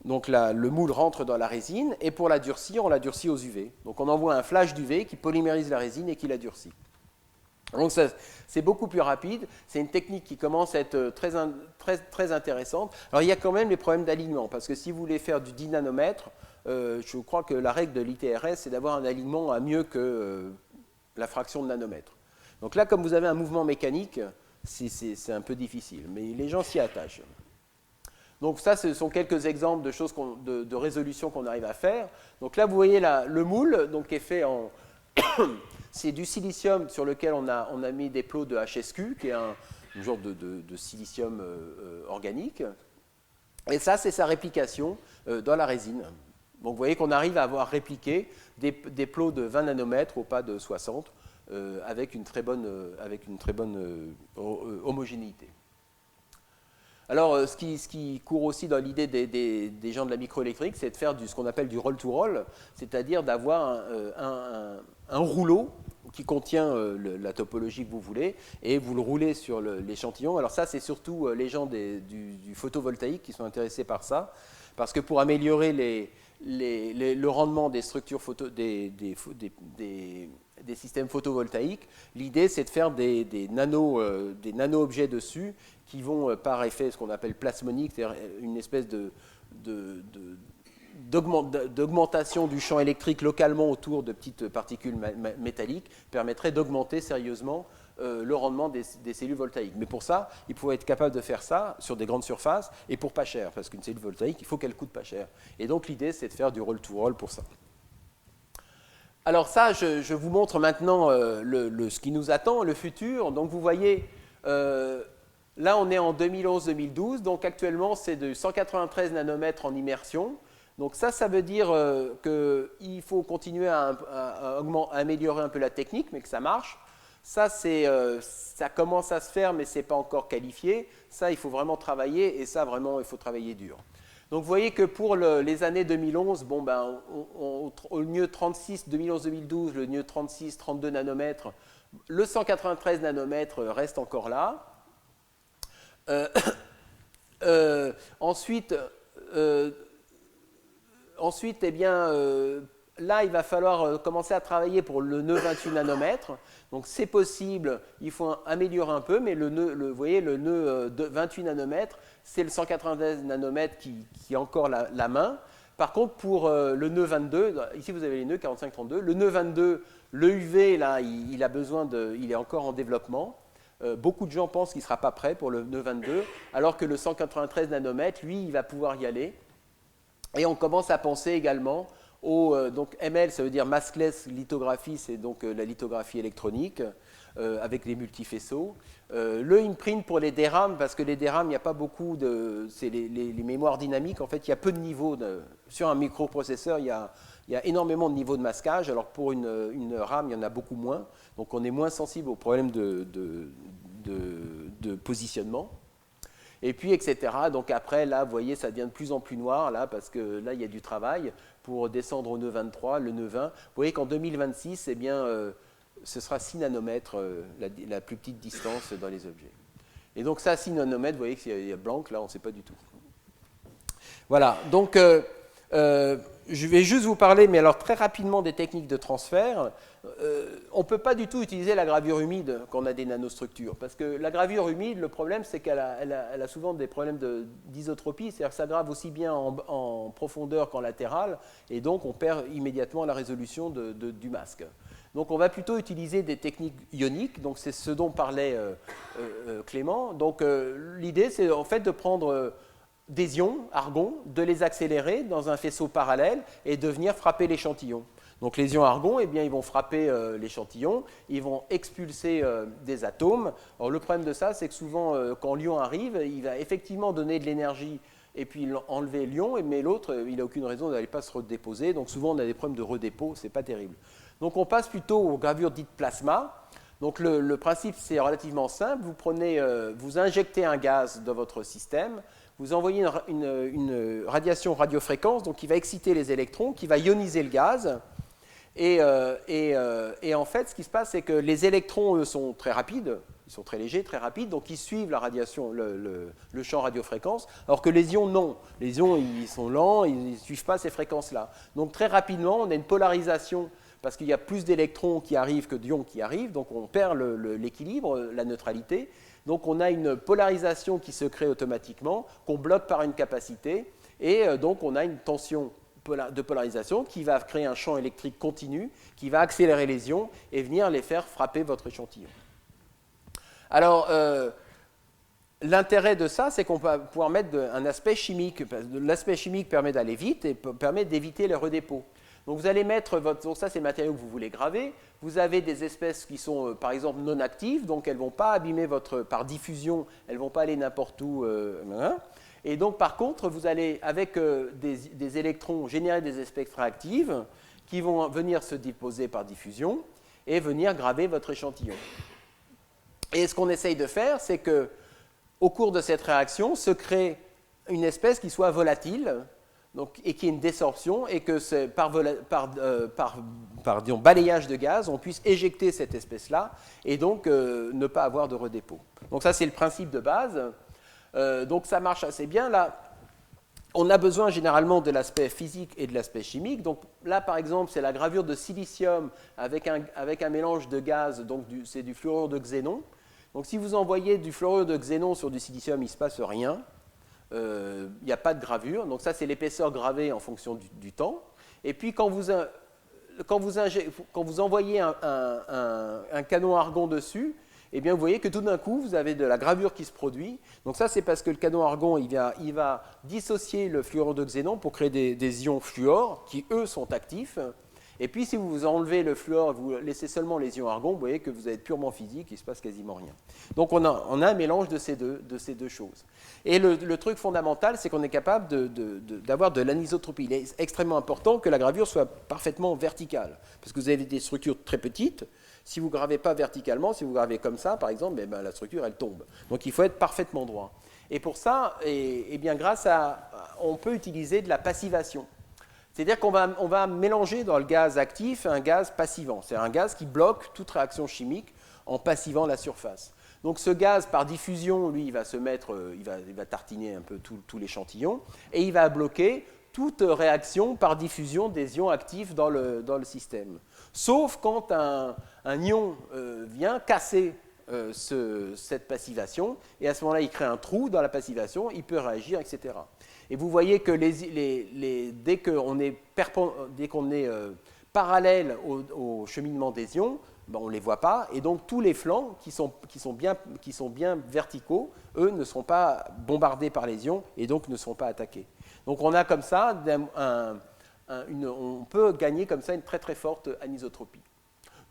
Donc, là, le moule rentre dans la résine. Et pour la durcir, on la durcit aux UV. Donc, on envoie un flash d'UV qui polymérise la résine et qui la durcit. Donc, c'est beaucoup plus rapide. C'est une technique qui commence à être très intéressante. Alors, il y a quand même les problèmes d'alignement. Parce que si vous voulez faire du 10 nanomètres, je crois que la règle de l'ITRS, c'est d'avoir un alignement à mieux que la fraction de nanomètre. Donc là, comme vous avez un mouvement mécanique, c'est un peu difficile. Mais les gens s'y attachent. Donc ça, ce sont quelques exemples de choses, de résolution qu'on arrive à faire. Donc là, vous voyez le moule, donc, qui est fait en... c'est du silicium sur lequel on a mis des plots de HSQ, qui est un genre de silicium organique. Et ça, c'est sa réplication dans la résine. Donc vous voyez qu'on arrive à avoir répliqué des plots de 20 nanomètres au pas de 60, avec une très bonne homogénéité. Alors, ce qui court aussi dans l'idée des gens de la microélectrique, c'est de faire ce qu'on appelle du roll-to-roll, c'est-à-dire d'avoir un rouleau qui contient la topologie que vous voulez, et vous le roulez sur l'échantillon. Alors ça, c'est surtout les gens du photovoltaïque qui sont intéressés par ça, parce que pour améliorer le rendement des structures des systèmes photovoltaïques, l'idée c'est de faire des nano-objets dessus qui vont par effet ce qu'on appelle plasmonique, c'est-à-dire une espèce d'augmentation du champ électrique localement autour de petites particules métalliques, permettrait d'augmenter sérieusement le rendement des cellules voltaïques. Mais pour ça, il faut être capable de faire ça sur des grandes surfaces et pour pas cher, parce qu'une cellule voltaïque, il faut qu'elle coûte pas cher. Et donc l'idée, c'est de faire du roll-to-roll pour ça. Alors ça, je vous montre maintenant ce qui nous attend, le futur. Donc vous voyez, là on est en 2011-2012, donc actuellement c'est de 193 nanomètres en immersion. Donc ça veut dire qu'il faut continuer à améliorer un peu la technique, mais que ça marche. Ça commence à se faire, mais ce n'est pas encore qualifié. Ça, il faut vraiment travailler, et ça, vraiment, il faut travailler dur. Donc vous voyez que pour les années 2011, au lieu 36, 2011-2012, le lieu 36, 32 nanomètres, le 193 nanomètres reste encore là. Ensuite, eh bien, là, il va falloir commencer à travailler pour le nœud 28 nanomètres. Donc c'est possible, il faut améliorer un peu, mais vous voyez, le nœud de 28 nanomètres, c'est le 193 nanomètres qui a encore la main. Par contre, pour le nœud 22, ici vous avez les nœuds 45-32, le nœud 22, le UV, là, il est encore en développement. Beaucoup de gens pensent qu'il ne sera pas prêt pour le nœud 22, alors que le 193 nanomètres, lui, il va pouvoir y aller. Et on commence à penser également donc ML, ça veut dire maskless lithographie, c'est donc la lithographie électronique avec les multifaisceaux. Le imprint pour les DRAM, parce que les DRAM, il n'y a pas beaucoup de... C'est les mémoires dynamiques, en fait, il y a peu de niveaux. Sur un microprocesseur, il y a énormément de niveaux de masquage, alors que pour une RAM, il y en a beaucoup moins. Donc on est moins sensible aux problèmes de positionnement. Et puis, etc. Donc après, là, vous voyez, ça devient de plus en plus noir, là, parce que là, il y a du travail pour descendre au nœud 23, le nœud 20. Vous voyez qu'en 2026, eh bien, ce sera 6 nanomètres, la plus petite distance dans les objets. Et donc ça, 6 nanomètres, vous voyez qu'il y a blanc, là, on ne sait pas du tout. Voilà, donc je vais juste vous parler, mais alors très rapidement, des techniques de transfert. On ne peut pas du tout utiliser la gravure humide quand on a des nanostructures, parce que la gravure humide, le problème, c'est qu'elle a souvent des problèmes d'isotropie, c'est-à-dire que ça grave aussi bien en profondeur qu'en latéral, et donc on perd immédiatement la résolution du masque. Donc on va plutôt utiliser des techniques ioniques, donc c'est ce dont parlait Clément. Donc l'idée, c'est en fait de prendre des ions, argon, de les accélérer dans un faisceau parallèle et de venir frapper l'échantillon. Donc les ions argon, eh bien, ils vont frapper l'échantillon, ils vont expulser des atomes. Alors le problème de ça, c'est que souvent, quand l'ion arrive, il va effectivement donner de l'énergie et puis enlever l'ion, mais l'autre, il n'a aucune raison d'aller pas se redéposer. Donc souvent, on a des problèmes de redépôt, c'est pas terrible. Donc on passe plutôt aux gravures dites plasma. Donc le principe, c'est relativement simple. Vous injectez un gaz dans votre système, vous envoyez une radiation radiofréquence, donc qui va exciter les électrons, qui va ioniser le gaz. Et en fait, ce qui se passe, c'est que les électrons, eux, sont très rapides, ils sont très légers, très rapides, donc ils suivent la radiation, le champ radiofréquence, alors que les ions, non. Les ions, ils sont lents, ils ne suivent pas ces fréquences-là. Donc très rapidement, on a une polarisation, parce qu'il y a plus d'électrons qui arrivent que d'ions qui arrivent, donc on perd l'équilibre, la neutralité. Donc on a une polarisation qui se crée automatiquement, qu'on bloque par une capacité, et donc on a une tension de polarisation qui va créer un champ électrique continu, qui va accélérer les ions et venir les faire frapper votre échantillon. Alors, l'intérêt de ça, c'est qu'on va pouvoir mettre un aspect chimique. L'aspect chimique permet d'aller vite et permet d'éviter le redépôt. Donc vous allez mettre donc ça c'est le matériau que vous voulez graver. Vous avez des espèces qui sont par exemple non actives, donc elles ne vont pas abîmer par diffusion, elles ne vont pas aller n'importe où. Et donc par contre, vous allez avec des électrons générer des espèces réactives qui vont venir se déposer par diffusion et venir graver votre échantillon. Et ce qu'on essaye de faire, c'est qu'au cours de cette réaction se crée une espèce qui soit volatile, donc, et qui ait une désorption, et que par disons, balayage de gaz, on puisse éjecter cette espèce-là, et donc ne pas avoir de redépôt. Donc ça, c'est le principe de base. Donc ça marche assez bien. Là, on a besoin généralement de l'aspect physique et de l'aspect chimique. Donc là, par exemple, c'est la gravure de silicium avec un mélange de gaz, donc c'est du fluorure de xénon. Donc si vous envoyez du fluorure de xénon sur du silicium, il ne se passe rien. Il n'y a pas de gravure, donc ça c'est l'épaisseur gravée en fonction du temps. Et puis quand vous envoyez un canon argon dessus, eh bien, vous voyez que tout d'un coup, vous avez de la gravure qui se produit. Donc ça, c'est parce que le canon argon, il va dissocier le fluorure de xénon pour créer des ions fluor qui, eux, sont actifs. Et puis, si vous enlevez le fluor, vous laissez seulement les ions argon, vous voyez que vous êtes purement physique, il ne se passe quasiment rien. Donc, on a un mélange de ces deux choses. Et le truc fondamental, c'est qu'on est capable d'avoir de l'anisotropie. Il est extrêmement important que la gravure soit parfaitement verticale, parce que vous avez des structures très petites. Si vous ne gravez pas verticalement, si vous gravez comme ça, par exemple, eh bien, la structure, elle tombe. Donc, il faut être parfaitement droit. Et pour ça, bien, on peut utiliser de la passivation. C'est-à-dire qu'on va mélanger dans le gaz actif un gaz passivant. C'est un gaz qui bloque toute réaction chimique en passivant la surface. Donc ce gaz, par diffusion, lui, il va se mettre, il va tartiner un peu tout l'échantillon et il va bloquer toute réaction par diffusion des ions actifs dans le système. Sauf quand un ion vient casser cette passivation, et à ce moment-là, il crée un trou dans la passivation, il peut réagir, etc. Et vous voyez que dès qu'on est, parallèle au cheminement des ions, ben, on ne les voit pas, et donc tous les flancs qui sont bien verticaux, eux, ne sont pas bombardés par les ions, et donc ne sont pas attaqués. Donc on a comme ça, on peut gagner comme ça une très très forte anisotropie.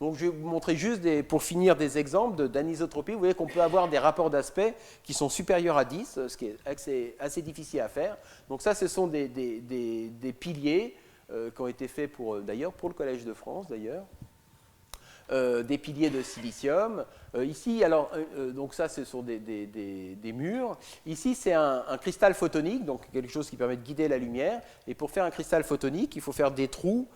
Donc je vais vous montrer juste, pour finir, des exemples d'anisotropie. Vous voyez qu'on peut avoir des rapports d'aspect qui sont supérieurs à 10, ce qui est assez difficile à faire. Donc ça, ce sont des piliers qui ont été faits d'ailleurs pour le Collège de France, d'ailleurs. Des piliers de silicium. Ici, alors, donc ça, ce sont des murs. Ici, c'est un cristal photonique, donc quelque chose qui permet de guider la lumière. Et pour faire un cristal photonique, il faut faire des trous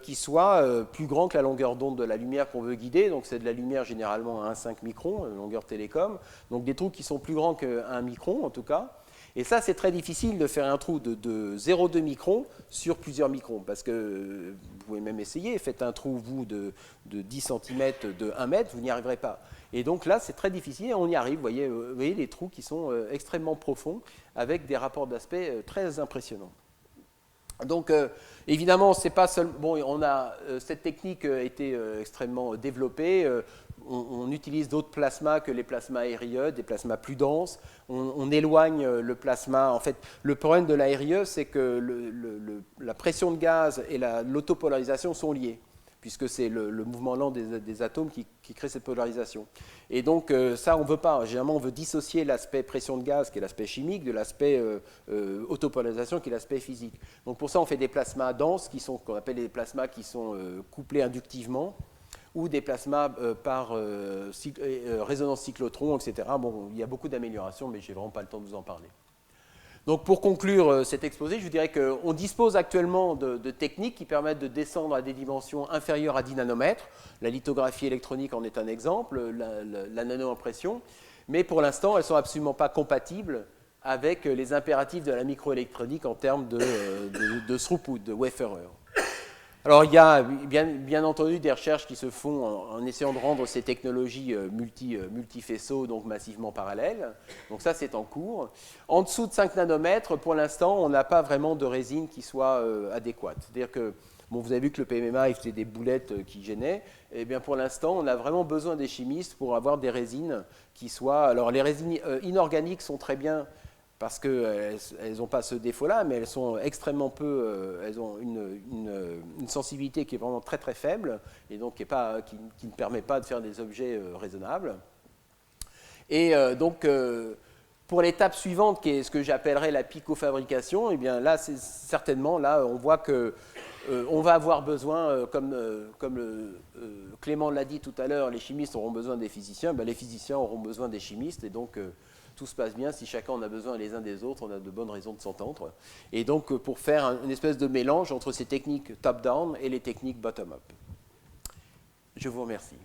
qui soient plus grands que la longueur d'onde de la lumière qu'on veut guider. Donc c'est de la lumière généralement à 1,5 micron, longueur télécom. Donc des trous qui sont plus grands qu'1 micron, en tout cas. Et ça, c'est très difficile de faire un trou de 0,2 microns sur plusieurs microns, parce que vous pouvez même essayer, faites un trou, vous, de 10 cm, de 1 mètre, vous n'y arriverez pas. Et donc là, c'est très difficile, et on y arrive, vous voyez les trous qui sont extrêmement profonds, avec des rapports d'aspect très impressionnants. Donc, évidemment, c'est pas seulement. Bon, cette technique a été extrêmement développée. On utilise d'autres plasmas que les plasmas aérieux, des plasmas plus denses. On éloigne le plasma. En fait, le problème de l'aérieux, c'est que la pression de gaz et l'autopolarisation sont liées, puisque c'est le mouvement lent des atomes qui crée cette polarisation. Et donc, ça, on ne veut pas. Généralement, on veut dissocier l'aspect pression de gaz, qui est l'aspect chimique, de l'aspect autopolarisation, qui est l'aspect physique. Donc, pour ça, on fait des plasmas denses, qu'on appelle les plasmas qui sont couplés inductivement, ou des plasmas par résonance cyclotron, etc. Bon, il y a beaucoup d'améliorations, mais je n'ai vraiment pas le temps de vous en parler. Donc pour conclure cet exposé, je vous dirais qu'on dispose actuellement de techniques qui permettent de descendre à des dimensions inférieures à 10 nanomètres. La lithographie électronique en est un exemple, la nano-impression. Mais pour l'instant, elles ne sont absolument pas compatibles avec les impératifs de la microélectronique en termes de throughput, de wafer heure. Alors, il y a bien entendu des recherches qui se font en essayant de rendre ces technologies multifaisceaux, donc massivement parallèles. Donc ça, c'est en cours. En dessous de 5 nanomètres, pour l'instant, on n'a pas vraiment de résine qui soit adéquate. C'est-à-dire que, bon, vous avez vu que le PMMA, il faisait des boulettes qui gênaient. Eh bien, pour l'instant, on a vraiment besoin des chimistes pour avoir des résines qui soient... Alors, les résines inorganiques sont très bien, parce qu'elles n'ont pas ce défaut-là, mais elles sont extrêmement peu, elles ont une sensibilité qui est vraiment très très faible, et donc qui ne permet pas de faire des objets raisonnables. Et donc, pour l'étape suivante, qui est ce que j'appellerais la picofabrication, eh bien là, certainement, là, on voit que on va avoir besoin, comme Clément l'a dit tout à l'heure, les chimistes auront besoin des physiciens, ben, les physiciens auront besoin des chimistes, et donc tout se passe bien. Si chacun en a besoin les uns des autres, on a de bonnes raisons de s'entendre. Et donc, pour faire une espèce de mélange entre ces techniques top-down et les techniques bottom-up. Je vous remercie.